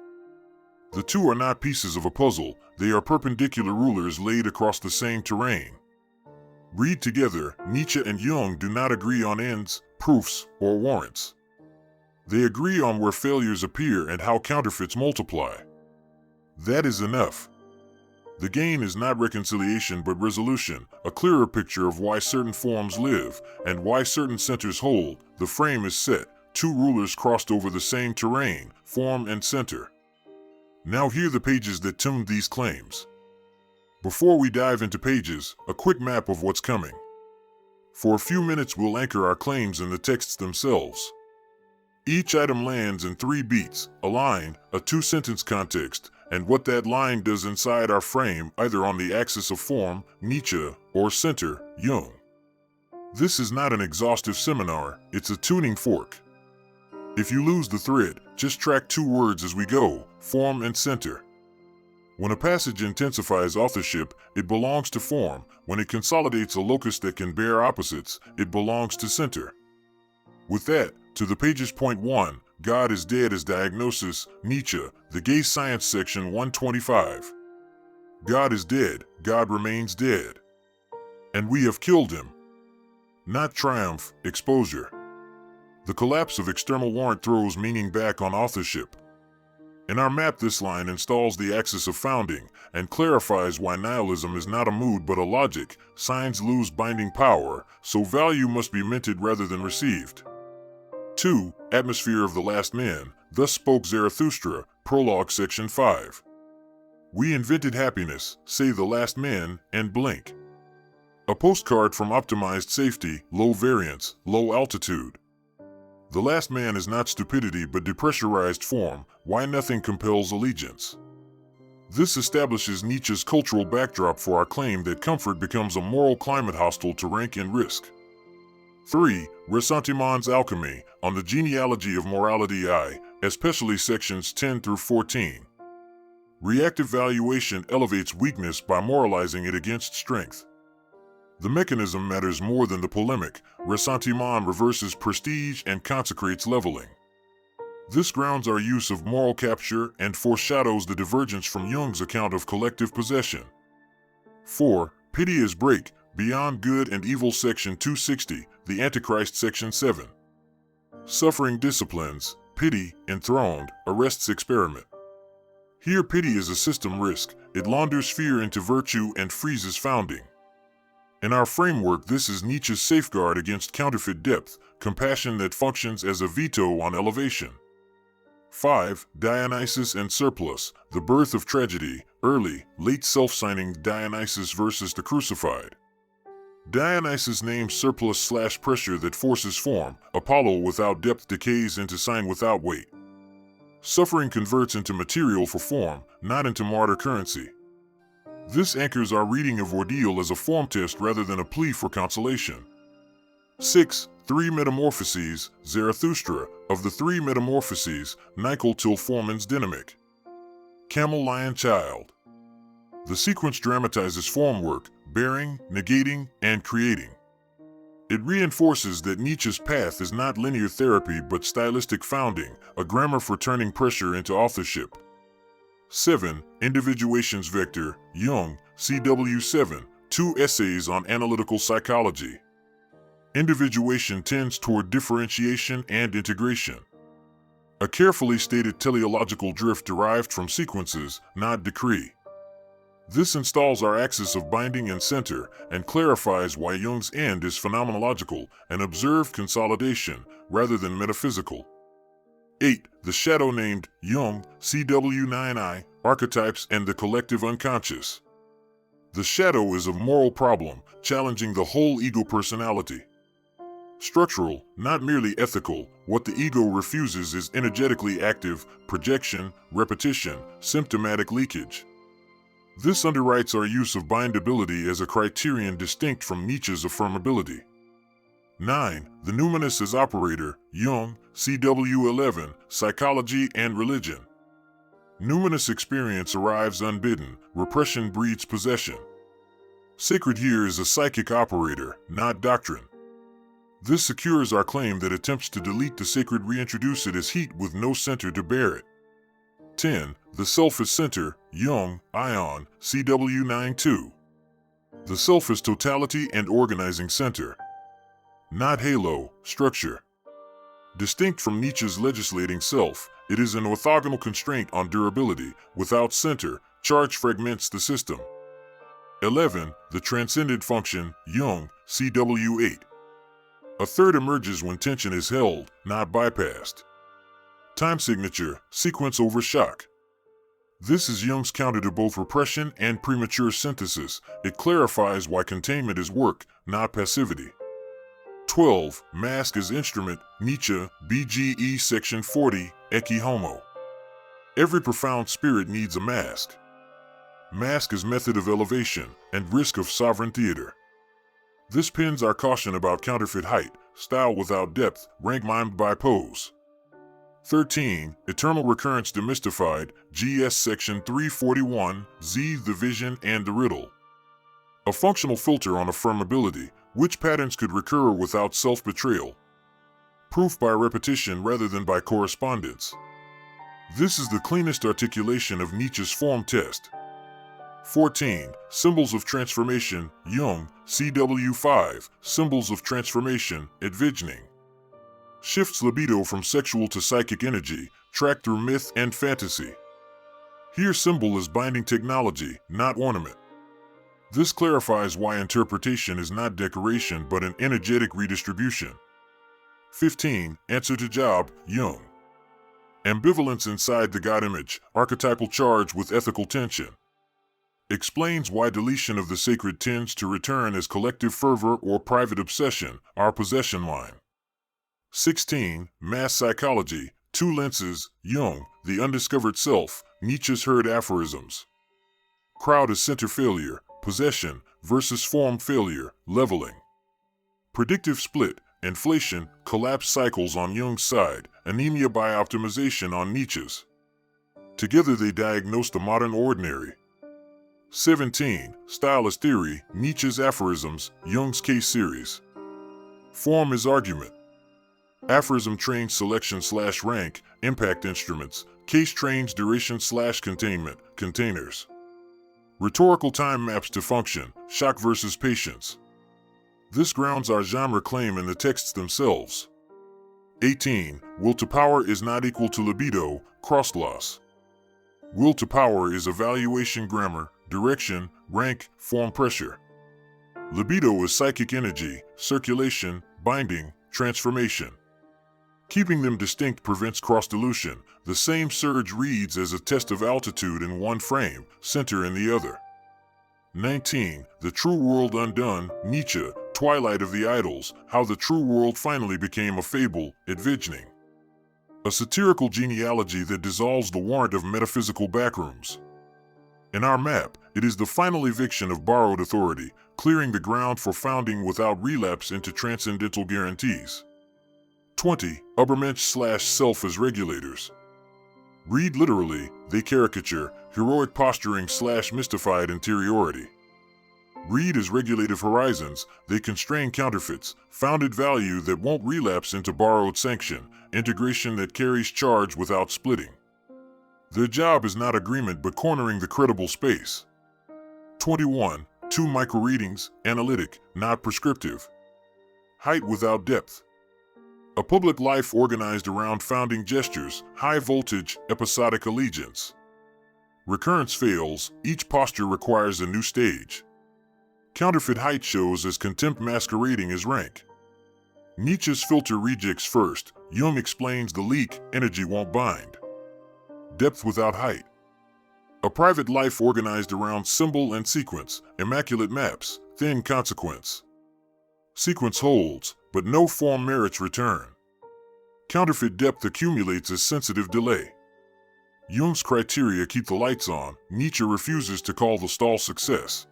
The two are not pieces of a puzzle, they are perpendicular rulers laid across the same terrain. Read together, Nietzsche and Jung do not agree on ends, proofs, or warrants. They agree on where failures appear and how counterfeits multiply. That is enough. The gain is not reconciliation but resolution, a clearer picture of why certain forms live and why certain centers hold. The frame is set, two rulers crossed over the same terrain, form and center. Now hear the pages that tune these claims. Before we dive into pages, a quick map of what's coming. For a few minutes we'll anchor our claims in the texts themselves. Each item lands in 3 beats, a line, a 2-sentence context, and what that line does inside our frame, either on the axis of form, Nietzsche, or center, Jung. This is not an exhaustive seminar, it's a tuning fork. If you lose the thread, just track 2 words as we go, form and center. When a passage intensifies authorship, it belongs to form. When it consolidates a locus that can bear opposites, it belongs to center. With that, to the pages. Point 1, God is dead as diagnosis, Nietzsche, the Gay Science section 125. God is dead, God remains dead. And we have killed him. Not triumph, exposure. The collapse of external warrant throws meaning back on authorship. In our map, this line installs the axis of founding and clarifies why nihilism is not a mood but a logic. Signs lose binding power, so value must be minted rather than received. 2. Atmosphere of the Last Man. Thus spoke Zarathustra, Prologue, Section 5. We invented happiness, say the last man, and blink. A postcard from optimized safety, low variance, low altitude. The last man is not stupidity but depressurized form, why nothing compels allegiance. This establishes Nietzsche's cultural backdrop for our claim that comfort becomes a moral climate hostile to rank and risk. 3. Ressentiment's alchemy, on the genealogy of morality I, especially sections 10 through 14. Reactive valuation elevates weakness by moralizing it against strength. The mechanism matters more than the polemic. Ressentiment reverses prestige and consecrates leveling. This grounds our use of moral capture and foreshadows the divergence from Jung's account of collective possession. 4. Pity is break, beyond good and evil, section 260, the Antichrist, section 7. Suffering disciplines, pity, enthroned, arrests experiment. Here pity is a system risk, it launders fear into virtue and freezes founding. In our framework, this is Nietzsche's safeguard against counterfeit depth, compassion that functions as a veto on elevation. 5. Dionysus and surplus, the birth of tragedy, early, late self-signing Dionysus versus the crucified. Dionysus names surplus/pressure that forces form, Apollo without depth decays into sign without weight. Suffering converts into material for form, not into martyr currency. This anchors our reading of ordeal as a form test rather than a plea for consolation. 6. 3 Metamorphoses, Zarathustra, of the 3 Metamorphoses, Nicol till Forman's dynamic. Camel, Lion, Child. The sequence dramatizes form work, bearing, negating, and creating. It reinforces that Nietzsche's path is not linear therapy but stylistic founding, a grammar for turning pressure into authorship. 7. Individuation's vector, Jung, CW7, 2 essays on analytical psychology. Individuation tends toward differentiation and integration. A carefully stated teleological drift derived from sequences, not decree. This installs our axis of binding and center and clarifies why Jung's end is phenomenological, an observed consolidation, rather than metaphysical. 8. The shadow named Jung, CW9I, Archetypes and the Collective Unconscious. The shadow is a moral problem, challenging the whole ego personality. Structural, not merely ethical, what the ego refuses is energetically active, projection, repetition, symptomatic leakage. This underwrites our use of bindability as a criterion distinct from Nietzsche's affirmability. 9. The numinous as operator, Jung, CW11, Psychology and Religion. Numinous experience arrives unbidden, repression breeds possession. Sacred here is a psychic operator, not doctrine. This secures our claim that attempts to delete the sacred reintroduce it as heat with no center to bear it. 10. The self is center, Jung, Ion, CW92. The self is totality and organizing center. Not halo, structure. Distinct from Nietzsche's legislating self, it is an orthogonal constraint on durability. Without center, charge fragments the system. 11. The transcendent function, Jung, CW8. A third emerges when tension is held, not bypassed. Time signature, sequence over shock. This is Jung's counter to both repression and premature synthesis. It clarifies why containment is work, not passivity. 12. Mask as instrument, Nietzsche, BGE section 40, Ecce Homo. Every profound spirit needs a mask. Mask as method of elevation and risk of sovereign theater. This pins our caution about counterfeit height, style without depth, rank mimed by pose. 13. Eternal recurrence demystified, GS section 341, Z the vision and the riddle. A functional filter on affirmability, which patterns could recur without self-betrayal. Proof by repetition rather than by correspondence. This is the cleanest articulation of Nietzsche's form test. 14. Symbols of transformation, Jung, CW5, symbols of transformation, envisioning. Shifts libido from sexual to psychic energy, tracked through myth and fantasy. Here symbol is binding technology, not ornament. This clarifies why interpretation is not decoration but an energetic redistribution. 15. Answer to Job, Jung. Ambivalence inside the God image, archetypal charge with ethical tension. Explains why deletion of the sacred tends to return as collective fervor or private obsession, our possession line. 16. Mass psychology, two lenses, Jung, the undiscovered self, Nietzsche's herd aphorisms. Crowd is center failure, possession versus form failure, leveling. Predictive split, inflation, collapse cycles on Jung's side, anemia by optimization on Nietzsche's. Together they diagnose the modern ordinary. 17. Style as theory, Nietzsche's aphorisms, Jung's case series. Form is argument. Aphorism trains selection/rank, impact instruments, case trains duration/containment, containers. Rhetorical time maps to function, shock versus patience. This grounds our genre claim in the texts themselves. 18. Will to power is not equal to libido, cross-gloss. Will to power is evaluation grammar, direction, rank, form pressure. Libido is psychic energy, circulation, binding, transformation. Keeping them distinct prevents cross-dilution. The same surge reads as a test of altitude in one frame, center in the other. 19. The True World Undone, Nietzsche, Twilight of the Idols, How the True World Finally Became a Fable, envisioning. A satirical genealogy that dissolves the warrant of metaphysical backrooms. In our map, it is the final eviction of borrowed authority, clearing the ground for founding without relapse into transcendental guarantees. 20. Übermensch/self as regulators. Read literally, they caricature, heroic posturing/mystified interiority. Read as regulative horizons, they constrain counterfeits, founded value that won't relapse into borrowed sanction, integration that carries charge without splitting. Their job is not agreement but cornering the credible space. 21. 2 micro-readings, analytic, not prescriptive. Height without depth. A public life organized around founding gestures, high voltage, episodic allegiance. Recurrence fails, each posture requires a new stage. Counterfeit height shows as contempt masquerading as rank. Nietzsche's filter rejects first, Jung explains the leak, energy won't bind. Depth without height. A private life organized around symbol and sequence, immaculate maps, thin consequence. Sequence holds, but no form merits return. Counterfeit depth accumulates as sensitive delay. Jung's criteria keep the lights on, Nietzsche refuses to call the stall success.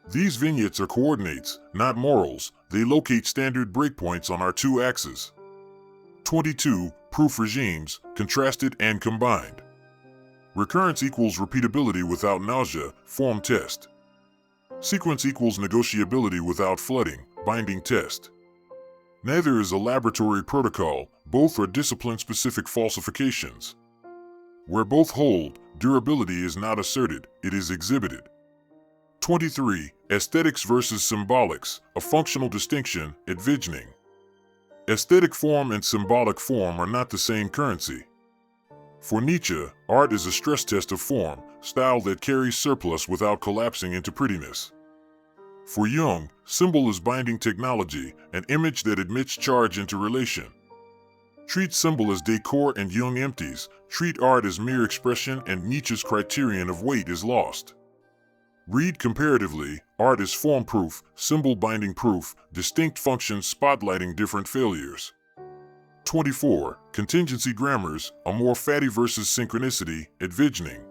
These vignettes are coordinates, not morals, they locate standard breakpoints on our two axes. 22. Proof regimes, contrasted and combined. Recurrence equals repeatability without nausea, form test. Sequence equals negotiability without flooding, binding test. Neither is a laboratory protocol, both are discipline-specific falsifications. Where both hold, durability is not asserted, it is exhibited. 23. Aesthetics versus symbolics, a functional distinction, envisioning. Aesthetic form and symbolic form are not the same currency. For Nietzsche, art is a stress test of form, style that carries surplus without collapsing into prettiness. For Jung, symbol is binding technology, an image that admits charge into relation. Treat symbol as decor and Jung empties, treat art as mere expression and Nietzsche's criterion of weight is lost. Read comparatively, art is form-proof, symbol-binding proof, distinct functions spotlighting different failures. 24. Contingency grammars, amor fati versus synchronicity, envisioning.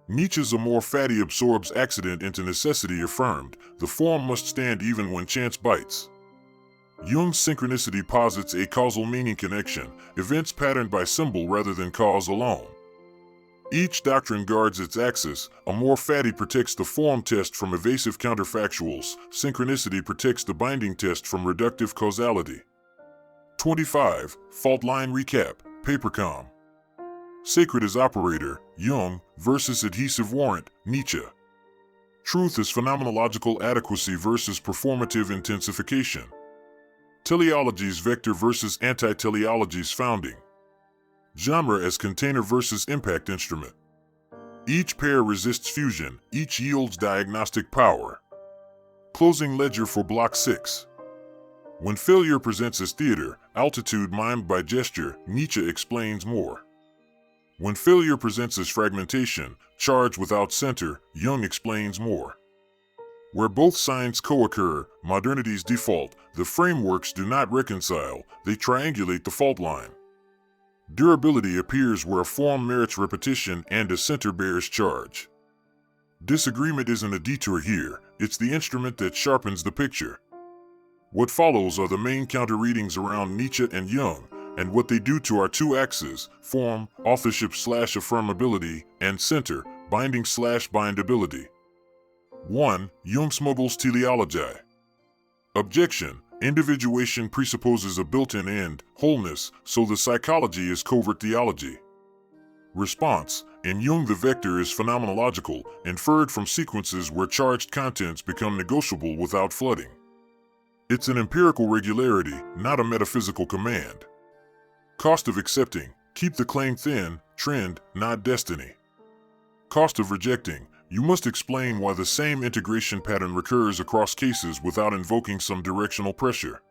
Nietzsche's amor fati absorbs accident into necessity affirmed, the form must stand even when chance bites. Jung's synchronicity posits a causal meaning connection, events patterned by symbol rather than cause alone. Each doctrine guards its axis, amor fati protects the form test from evasive counterfactuals, synchronicity protects the binding test from reductive causality. 25. Fault line recap, papercom. Sacred as operator, Jung, versus adhesive warrant, Nietzsche. Truth is phenomenological adequacy versus performative intensification. Teleology's vector versus anti-teleology's founding. Genre as container versus impact instrument. Each pair resists fusion, each yields diagnostic power. Closing ledger for Block 6. When failure presents as theater, altitude mimed by gesture, Nietzsche explains more. When failure presents as fragmentation, charge without center, Jung explains more. Where both signs co-occur, modernity's default, the frameworks do not reconcile, they triangulate the fault line. Durability appears where a form merits repetition and a center bears charge. Disagreement isn't a detour here, it's the instrument that sharpens the picture. What follows are the main counter-readings around Nietzsche and Jung, and what they do to our two axes, form, authorship/affirmability, and center, binding/bindability. 1. Jung smuggles teleology. Objection. Individuation presupposes a built-in end, wholeness, so the psychology is covert theology. Response. In Jung the vector is phenomenological, inferred from sequences where charged contents become negotiable without flooding. It's an empirical regularity, not a metaphysical command. Cost of accepting. Keep the claim thin, trend, not destiny. Cost of rejecting. You must explain why the same integration pattern recurs across cases without invoking some directional pressure.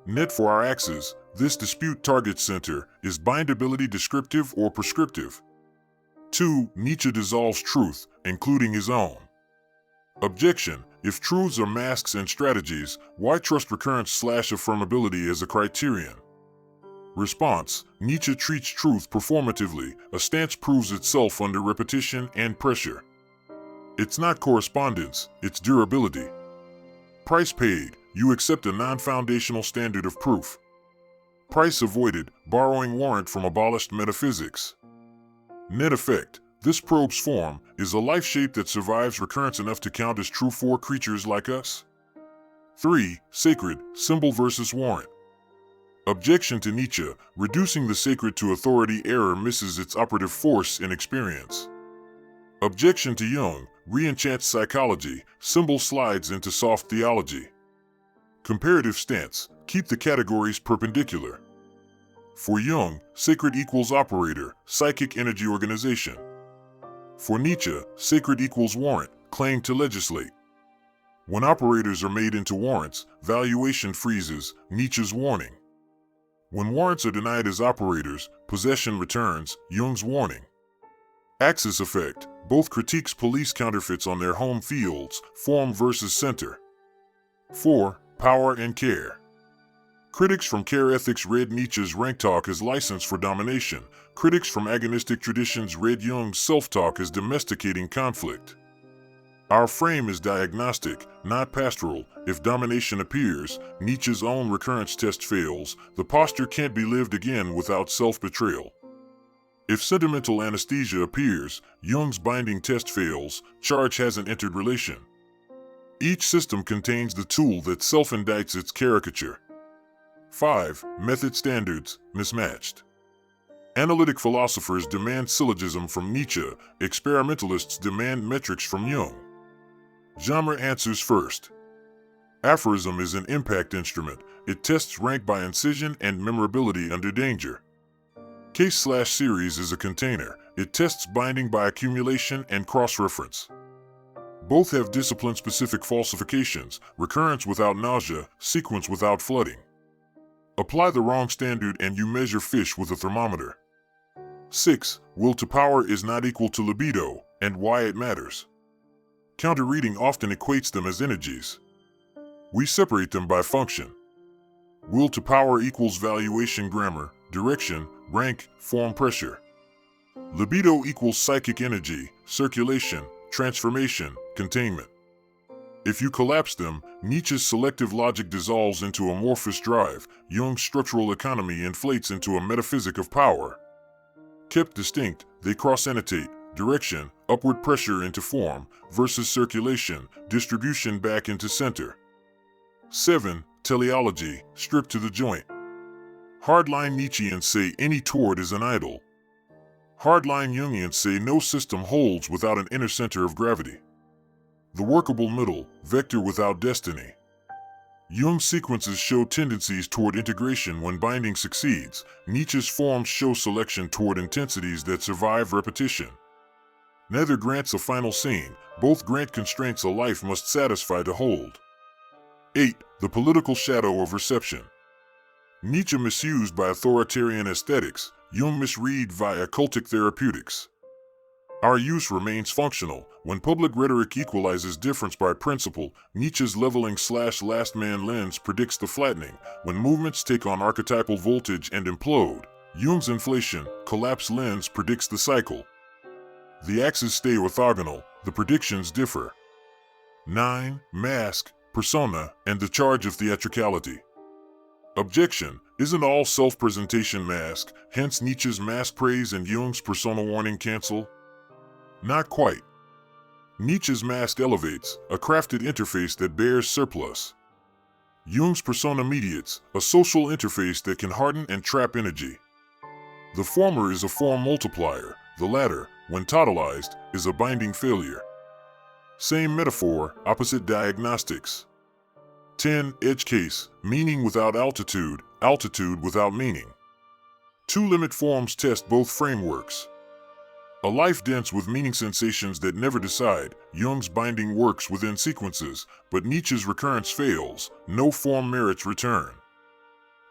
Net for our axes, this dispute targets center, is bindability descriptive or prescriptive? 2. Nietzsche dissolves truth, including his own. Objection. If truths are masks and strategies, why trust recurrence/affirmability as a criterion? Response. Nietzsche treats truth performatively, a stance proves itself under repetition and pressure. It's not correspondence, it's durability. Price paid, you accept a non-foundational standard of proof. Price avoided, borrowing warrant from abolished metaphysics. Net effect, this probe's form, is a life shape that survives recurrence enough to count as true for creatures like us. 3. Sacred, symbol versus warrant. Objection to Nietzsche, reducing the sacred to authority error misses its operative force in experience. Objection to Jung, re-enchants psychology, symbol slides into soft theology. Comparative stance, keep the categories perpendicular. For Jung, sacred equals operator, psychic energy organization. For Nietzsche, sacred equals warrant, claim to legislate. When operators are made into warrants, valuation freezes, Nietzsche's warning. When warrants are denied as operators, possession returns, Jung's warning. Axis effect, both critiques police counterfeits on their home fields, form versus center. 4. Power and care. Critics from care ethics read Nietzsche's rank talk as license for domination. Critics from agonistic traditions read Jung's self-talk as domesticating conflict. Our frame is diagnostic, not pastoral. If domination appears, Nietzsche's own recurrence test fails, the posture can't be lived again without self-betrayal. If sentimental anesthesia appears, Jung's binding test fails, charge hasn't entered relation. Each system contains the tool that self-indicts its caricature. 5. Method standards, mismatched. Analytic philosophers demand syllogism from Nietzsche, experimentalists demand metrics from Jung. Genre answers first. Aphorism is an impact instrument, it tests rank by incision and memorability under danger. Case/series is a container, it tests binding by accumulation and cross-reference. Both have discipline-specific falsifications, recurrence without nausea, sequence without flooding. Apply the wrong standard and you measure fish with a thermometer. 6. Will to power is not equal to libido, and why it matters. Counter-reading often equates them as energies. We separate them by function. Will to power equals valuation grammar, direction, rank, form pressure. Libido equals psychic energy, circulation, transformation, containment. If you collapse them, Nietzsche's selective logic dissolves into amorphous drive, Jung's structural economy inflates into a metaphysic of power. Kept distinct, they cross-annotate, direction, upward pressure into form, versus circulation, distribution back into center. 7. Teleology, stripped to the joint. Hardline Nietzscheans say any toward is an idol. Hardline Jungians say no system holds without an inner center of gravity. The workable middle, vector without destiny. Jung's sequences show tendencies toward integration when binding succeeds. Nietzsche's forms show selection toward intensities that survive repetition. Neither grants a final scene, both grant constraints a life must satisfy to hold. 8. The political shadow of reception. Nietzsche misused by authoritarian aesthetics, Jung misread via cultic therapeutics. Our use remains functional. When public rhetoric equalizes difference by principle, Nietzsche's leveling/last man lens predicts the flattening. When movements take on archetypal voltage and implode, Jung's inflation, collapse lens predicts the cycle. The axes stay orthogonal, the predictions differ. 9. Mask, persona, and the charge of theatricality. Objection: isn't all self-presentation mask, hence Nietzsche's mask praise and Jung's persona warning cancel? Not quite. Nietzsche's mask elevates, a crafted interface that bears surplus. Jung's persona mediates, a social interface that can harden and trap energy. The former is a form multiplier, the latter, when tautolized, is a binding failure. Same metaphor, opposite diagnostics. 10. Edge case, meaning without altitude, altitude without meaning. Two limit forms test both frameworks. A life dense with meaning sensations that never decide, Jung's binding works within sequences, but Nietzsche's recurrence fails, no form merits return.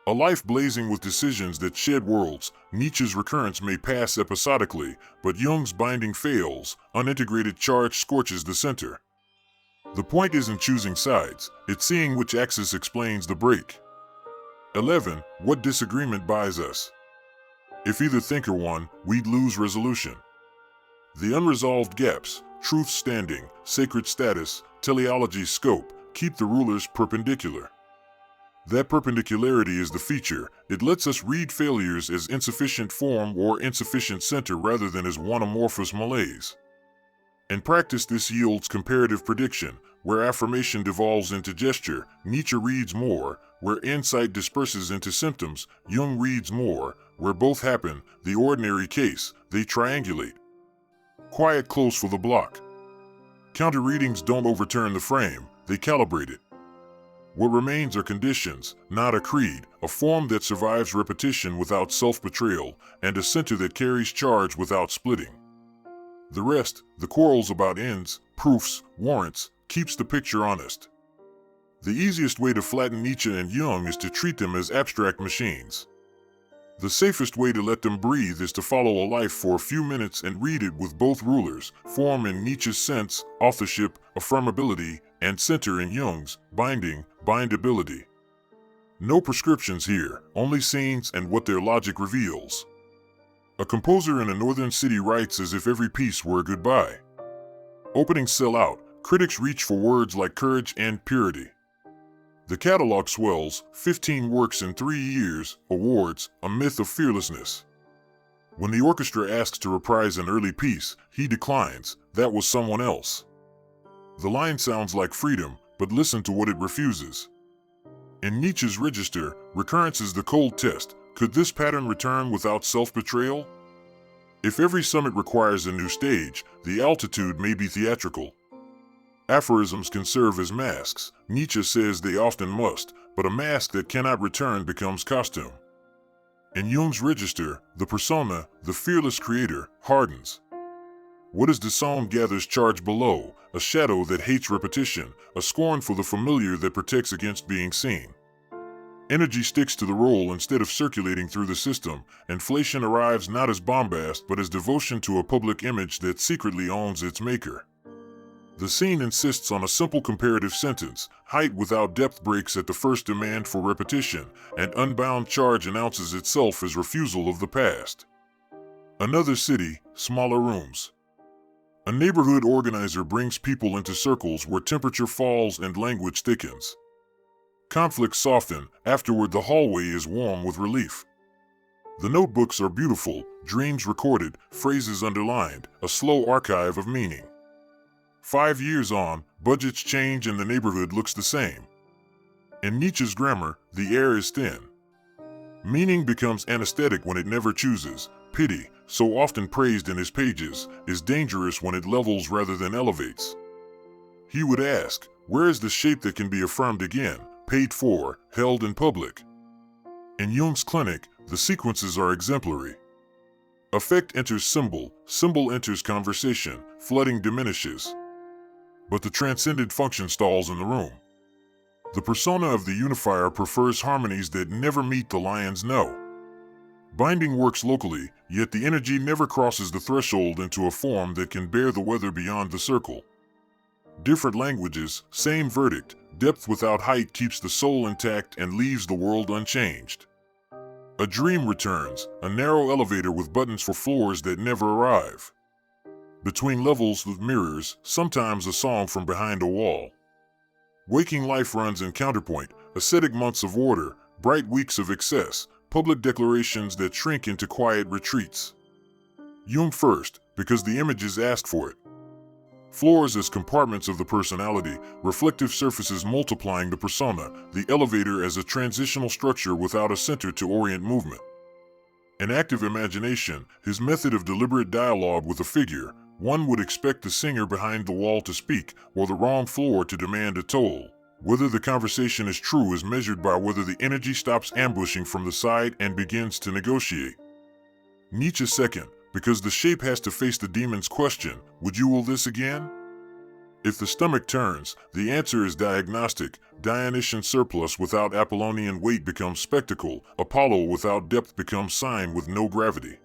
A life blazing with decisions that shed worlds, Nietzsche's recurrence may pass episodically, but Jung's binding fails, unintegrated charge scorches the center. The point isn't choosing sides, it's seeing which axis explains the break. 11. What disagreement buys us? If either thinker won, we'd lose resolution. The unresolved gaps, truth standing, sacred status, teleology scope, keep the rulers perpendicular. That perpendicularity is the feature. It lets us read failures as insufficient form or insufficient center rather than as one amorphous malaise. In practice, this yields comparative prediction. Where affirmation devolves into gesture, Nietzsche reads more. Where insight disperses into symptoms, Jung reads more. Where both happen, the ordinary case, they triangulate. Quiet close for the block. Counter readings don't overturn the frame, they calibrate it. What remains are conditions, not a creed, a form that survives repetition without self-betrayal, and a center that carries charge without splitting. The rest, the quarrels about ends, proofs, warrants, keeps the picture honest. The easiest way to flatten Nietzsche and Jung is to treat them as abstract machines. The safest way to let them breathe is to follow a life for a few minutes and read it with both rulers, form in Nietzsche's sense, authorship, affirmability, and center in Jung's, binding, bindability. No prescriptions here, only scenes and what their logic reveals. A composer in a northern city writes as if every piece were a goodbye. Openings sell out, critics reach for words like courage and purity. The catalog swells, 15 works in 3 years, awards, a myth of fearlessness. When the orchestra asks to reprise an early piece, he declines, that was someone else. The line sounds like freedom, but listen to what it refuses. In Nietzsche's register, recurrence is the cold test. Could this pattern return without self-betrayal? If every summit requires a new stage, the altitude may be theatrical. Aphorisms can serve as masks. Nietzsche says they often must, but a mask that cannot return becomes costume. In Jung's register, the persona, the fearless creator, hardens. What is disowned gathers charge below, a shadow that hates repetition, a scorn for the familiar that protects against being seen. Energy sticks to the role instead of circulating through the system. Inflation arrives not as bombast but as devotion to a public image that secretly owns its maker. The scene insists on a simple comparative sentence. Height without depth breaks at the first demand for repetition, and unbound charge announces itself as refusal of the past. Another city, smaller rooms. A neighborhood organizer brings people into circles where temperature falls and language thickens. Conflicts soften. Afterward, the hallway is warm with relief. The notebooks are beautiful, dreams recorded, phrases underlined, a slow archive of meaning. 5 years on, budgets change and the neighborhood looks the same. In Nietzsche's grammar, the air is thin. Meaning becomes anesthetic when it never chooses. Pity, so often praised in his pages, is dangerous when it levels rather than elevates. He would ask, where is the shape that can be affirmed again, paid for, held in public? In Jung's clinic, the sequences are exemplary. Affect enters symbol, symbol enters conversation, flooding diminishes. But the transcendent function stalls in the room. The persona of the unifier prefers harmonies that never meet the lion's no. Binding works locally, yet the energy never crosses the threshold into a form that can bear the weather beyond the circle. Different languages, same verdict, depth without height keeps the soul intact and leaves the world unchanged. A dream returns, a narrow elevator with buttons for floors that never arrive. Between levels with mirrors, sometimes a song from behind a wall. Waking life runs in counterpoint, ascetic months of order, bright weeks of excess, public declarations that shrink into quiet retreats. Jung first, because the images ask for it. Floors as compartments of the personality, reflective surfaces multiplying the persona, the elevator as a transitional structure without a center to orient movement. An active imagination, his method of deliberate dialogue with a figure, one would expect the singer behind the wall to speak, or the wrong floor to demand a toll. Whether the conversation is true is measured by whether the energy stops ambushing from the side and begins to negotiate. Nietzsche second, because the shape has to face the demon's question, would you will this again? If the stomach turns, the answer is diagnostic. Dionysian surplus without Apollonian weight becomes spectacle. Apollo without depth becomes sign with no gravity.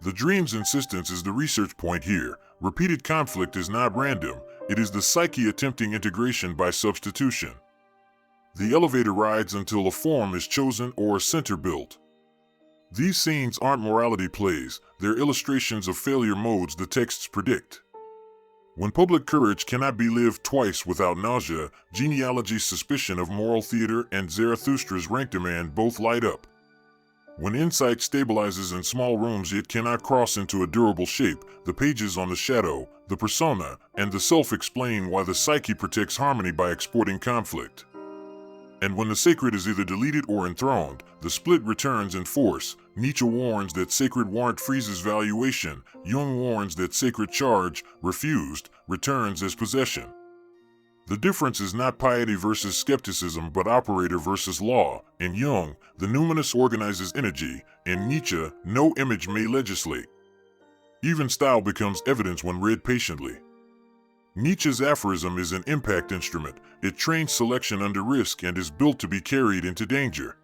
The dream's insistence is the research point here. Repeated conflict is not random. It is the psyche attempting integration by substitution. The elevator rides until a form is chosen or a center built. These scenes aren't morality plays, they're illustrations of failure modes the texts predict. When public courage cannot be lived twice without nausea, genealogy's suspicion of moral theater and Zarathustra's rank demand both light up. When insight stabilizes in small rooms yet cannot cross into a durable shape, the pages on the shadow, the persona, and the self explain why the psyche protects harmony by exporting conflict. And when the sacred is either deleted or enthroned, the split returns in force. Nietzsche warns that sacred warrant freezes valuation. Jung warns that sacred charge, refused, returns as possession. The difference is not piety versus skepticism but operator versus law. In Jung, the numinous organizes energy. In Nietzsche, no image may legislate. Even style becomes evidence when read patiently. Nietzsche's aphorism is an impact instrument. It trains selection under risk and is built to be carried into danger.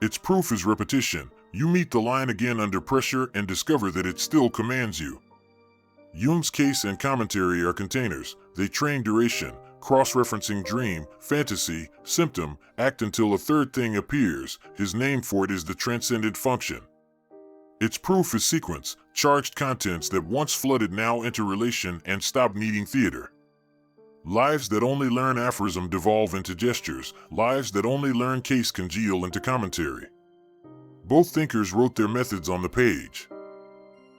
Its proof is repetition. You meet the line again under pressure and discover that it still commands you. Jung's case and commentary are containers. They train duration, cross-referencing dream, fantasy, symptom, act until a third thing appears. His name for it is the transcendent function. Its proof is sequence, charged contents that once flooded now enter relation and stop needing theater. Lives that only learn aphorism devolve into gestures. Lives that only learn case congeal into commentary. Both thinkers wrote their methods on the page.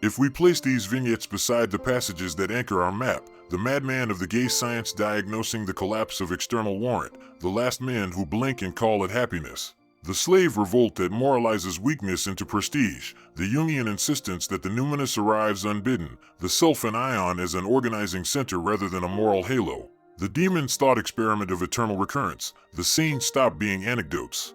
If we place these vignettes beside the passages that anchor our map, the madman of the gay science diagnosing the collapse of external warrant, the last men who blink and call it happiness, the slave revolt that moralizes weakness into prestige, the Jungian insistence that the numinous arrives unbidden, the self and ion as an organizing center rather than a moral halo, the demon's thought experiment of eternal recurrence, the scenes stop being anecdotes.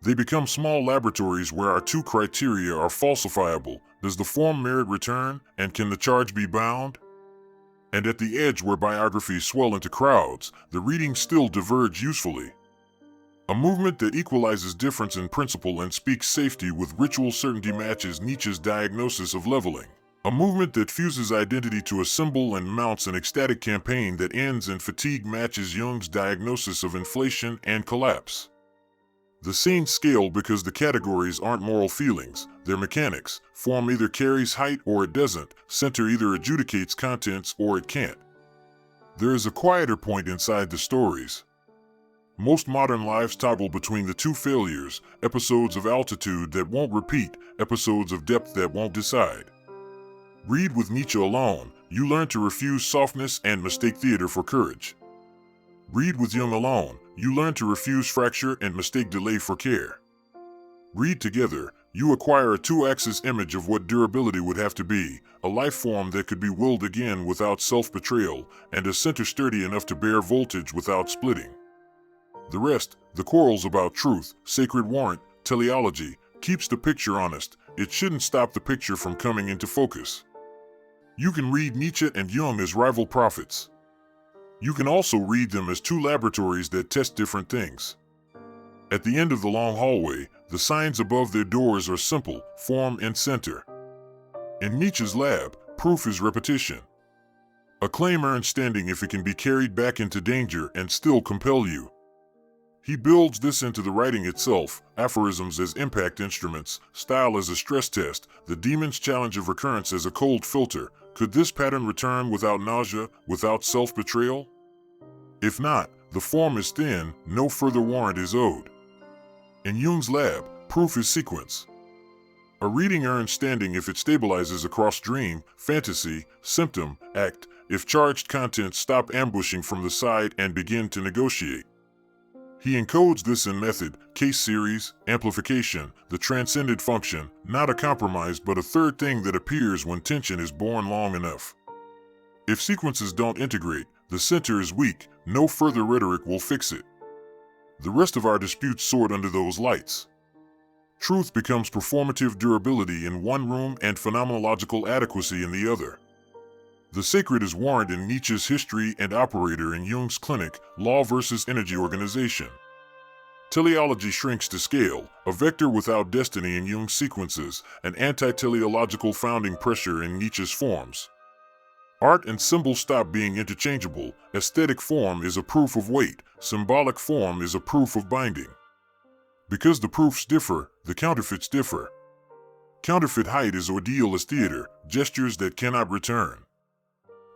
They become small laboratories where our two criteria are falsifiable. Does the form merit return, and can the charge be bound? And at the edge where biographies swell into crowds, the readings still diverge usefully. A movement that equalizes difference in principle and speaks safety with ritual certainty matches Nietzsche's diagnosis of leveling. A movement that fuses identity to a symbol and mounts an ecstatic campaign that ends in fatigue matches Jung's diagnosis of inflation and collapse. The scenes scale because the categories aren't moral feelings, they're mechanics. Form either carries height or it doesn't, center either adjudicates contents or it can't. There is a quieter point inside the stories. Most modern lives toggle between the two failures, episodes of altitude that won't repeat, episodes of depth that won't decide. Read with Nietzsche alone, you learn to refuse softness and mistake theater for courage. Read with Jung alone, you learn to refuse fracture and mistake delay for care. Read together, You acquire a two-axis image of what durability would have to be, a life form that could be willed again without self-betrayal, and a center sturdy enough to bear voltage without splitting. The rest, the quarrels about truth, sacred warrant, teleology, keeps the picture honest. It shouldn't stop the picture from coming into focus. You can read Nietzsche and Jung as rival prophets. You can also read them as two laboratories that test different things. At the end of the long hallway, the signs above their doors are simple: form and center. In Nietzsche's lab, proof is repetition. A claim earns standing if it can be carried back into danger and still compel you. He builds this into the writing itself: aphorisms as impact instruments, style as a stress test, the demon's challenge of recurrence as a cold filter. Could this pattern return without nausea, without self-betrayal? If not, the form is thin, no further warrant is owed. In Jung's lab, proof is sequence. A reading earns standing if it stabilizes across dream, fantasy, symptom, act, if charged contents stop ambushing from the side and begin to negotiate. He encodes this in method, case series, amplification, the transcended function, not a compromise but a third thing that appears when tension is borne long enough. If sequences don't integrate, the center is weak, no further rhetoric will fix it. The rest of our disputes sort under those lights. Truth becomes performative durability in one room and phenomenological adequacy in the other. The sacred is warrant in Nietzsche's history and operator in Jung's clinic, law versus energy organization. Teleology shrinks to scale, a vector without destiny in Jung's sequences, an anti-teleological founding pressure in Nietzsche's forms. Art and symbol stop being interchangeable. Aesthetic form is a proof of weight, symbolic form is a proof of binding. Because the proofs differ, the counterfeits differ. Counterfeit height is ordeal as theater, gestures that cannot return.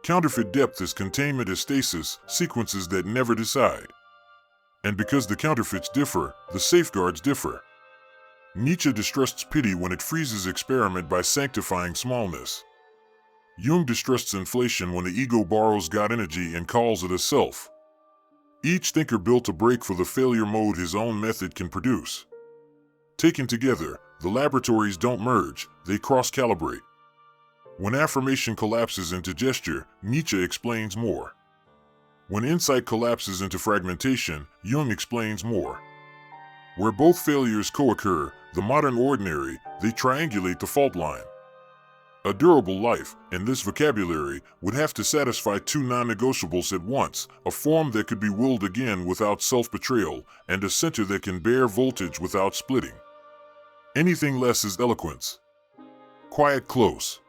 Counterfeit depth is containment as stasis, sequences that never decide. And because the counterfeits differ, the safeguards differ. Nietzsche distrusts pity when it freezes experiment by sanctifying smallness. Jung distrusts inflation when the ego borrows God energy and calls it a self. Each thinker built a break for the failure mode his own method can produce. Taken together, the laboratories don't merge, they cross-calibrate. When affirmation collapses into gesture, Nietzsche explains more. When insight collapses into fragmentation, Jung explains more. Where both failures co-occur, the modern ordinary, they triangulate the fault line. A durable life, in this vocabulary, would have to satisfy two non-negotiables at once: a form that could be willed again without self-betrayal, and a center that can bear voltage without splitting. Anything less is eloquence. Quiet close.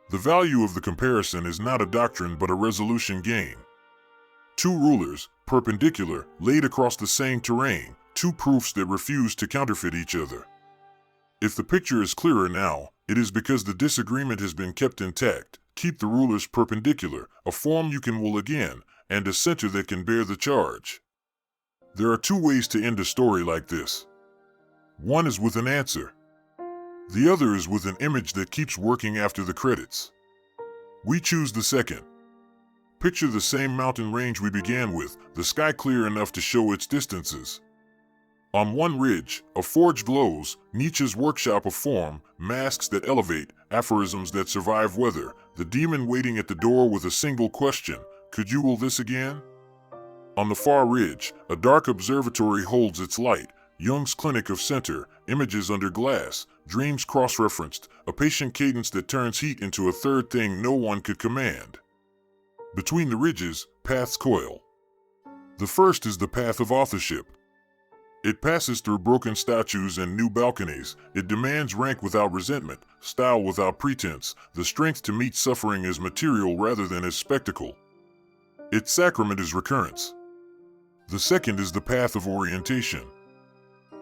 The value of the comparison is not a doctrine but a resolution gain. Two rulers, perpendicular, laid across the same terrain, two proofs that refuse to counterfeit each other. If the picture is clearer now, it is because the disagreement has been kept intact. Keep the rulers perpendicular, a form you can will again, and a center that can bear the charge. There are two ways to end a story like this. One is with an answer. The other is with an image that keeps working after the credits. We choose the second. Picture the same mountain range we began with, the sky clear enough to show its distances. On one ridge, a forge glows, Nietzsche's workshop of form, masks that elevate, aphorisms that survive weather, the demon waiting at the door with a single question: could you will this again? On the far ridge, a dark observatory holds its light, Jung's clinic of center, images under glass, dreams cross-referenced, a patient cadence that turns heat into a third thing no one could command. Between the ridges, paths coil. The first is the path of authorship. It passes through broken statues and new balconies. It demands rank without resentment, style without pretense, the strength to meet suffering as material rather than as spectacle. Its sacrament is recurrence. The second is the path of orientation.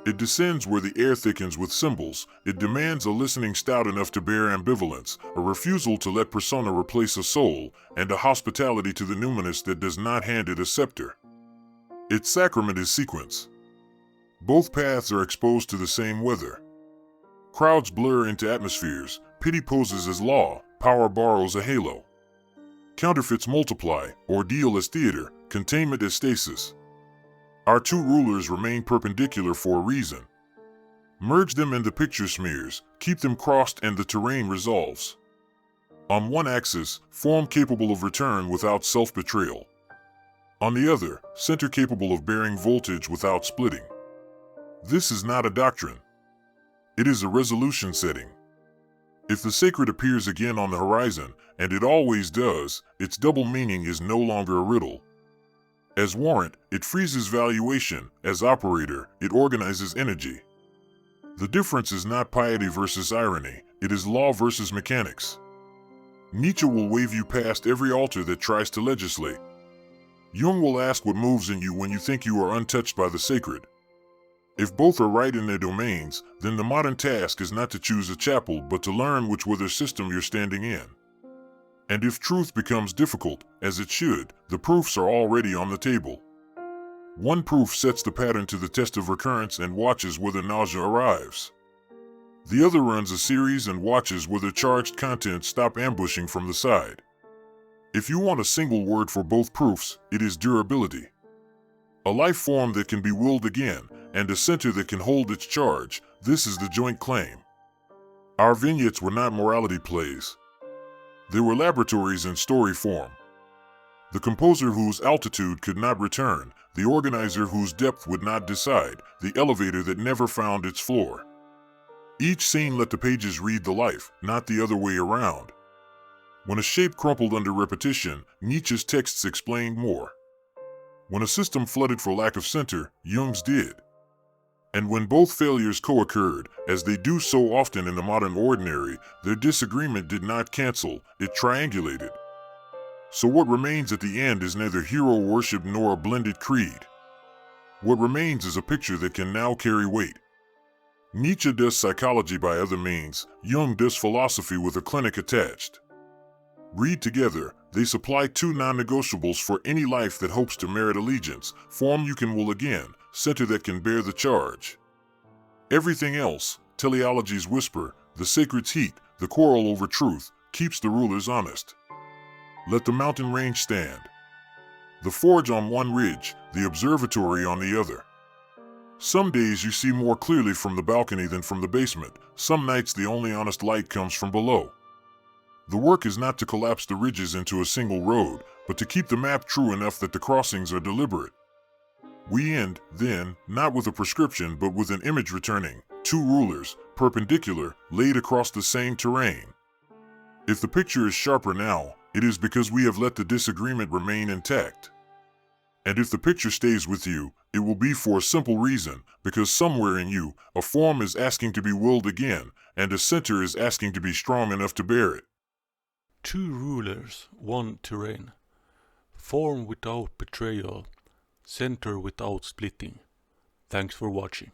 It descends where the air thickens with symbols. It demands a listening stout enough to bear ambivalence, a refusal to let persona replace a soul, and a hospitality to the numinous that does not hand it a scepter. Its sacrament is sequence. Both paths are exposed to the same weather. Crowds blur into atmospheres, pity poses as law, power borrows a halo. Counterfeits multiply, ordeal as theater, containment as stasis. Our two rulers remain perpendicular for a reason. Merge them and the picture smears, keep them crossed and the terrain resolves. On one axis, form capable of return without self-betrayal. On the other, center capable of bearing voltage without splitting. This is not a doctrine. It is a resolution setting. If the sacred appears again on the horizon, and it always does, its double meaning is no longer a riddle. As warrant, it freezes valuation; as operator, it organizes energy. The difference is not piety versus irony, it is law versus mechanics. Nietzsche will wave you past every altar that tries to legislate. Jung will ask what moves in you when you think you are untouched by the sacred. If both are right in their domains, then the modern task is not to choose a chapel but to learn which weather system you're standing in. And if truth becomes difficult, as it should, the proofs are already on the table. One proof sets the pattern to the test of recurrence and watches whether nausea arrives. The other runs a series and watches whether charged contents stop ambushing from the side. If you want a single word for both proofs, it is durability. A life form that can be willed again, and a center that can hold its charge, this is the joint claim. Our vignettes were not morality plays. They were laboratories in story form. The composer whose altitude could not return, the organizer whose depth would not decide, the elevator that never found its floor. Each scene let the pages read the life, not the other way around. When a shape crumpled under repetition, Nietzsche's texts explained more. When a system flooded for lack of center, Jung's did. And when both failures co-occurred, as they do so often in the modern ordinary, their disagreement did not cancel, it triangulated. So what remains at the end is neither hero worship nor a blended creed. What remains is a picture that can now carry weight. Nietzsche does psychology by other means, Jung does philosophy with a clinic attached. Read together, they supply two non-negotiables for any life that hopes to merit allegiance: form you can will again, center that can bear the charge. Everything else, teleology's whisper, the sacred's heat, the quarrel over truth, keeps the rulers honest. Let the mountain range stand. The forge on one ridge, the observatory on the other. Some days you see more clearly from the balcony than from the basement, some nights the only honest light comes from below. The work is not to collapse the ridges into a single road, but to keep the map true enough that the crossings are deliberate. We end, then, not with a prescription but with an image returning, two rulers, perpendicular, laid across the same terrain. If the picture is sharper now, it is because we have let the disagreement remain intact. And if the picture stays with you, it will be for a simple reason, because somewhere in you, a form is asking to be willed again, and a center is asking to be strong enough to bear it. Two rulers, one terrain. Form without betrayal, center without splitting. Thanks for watching.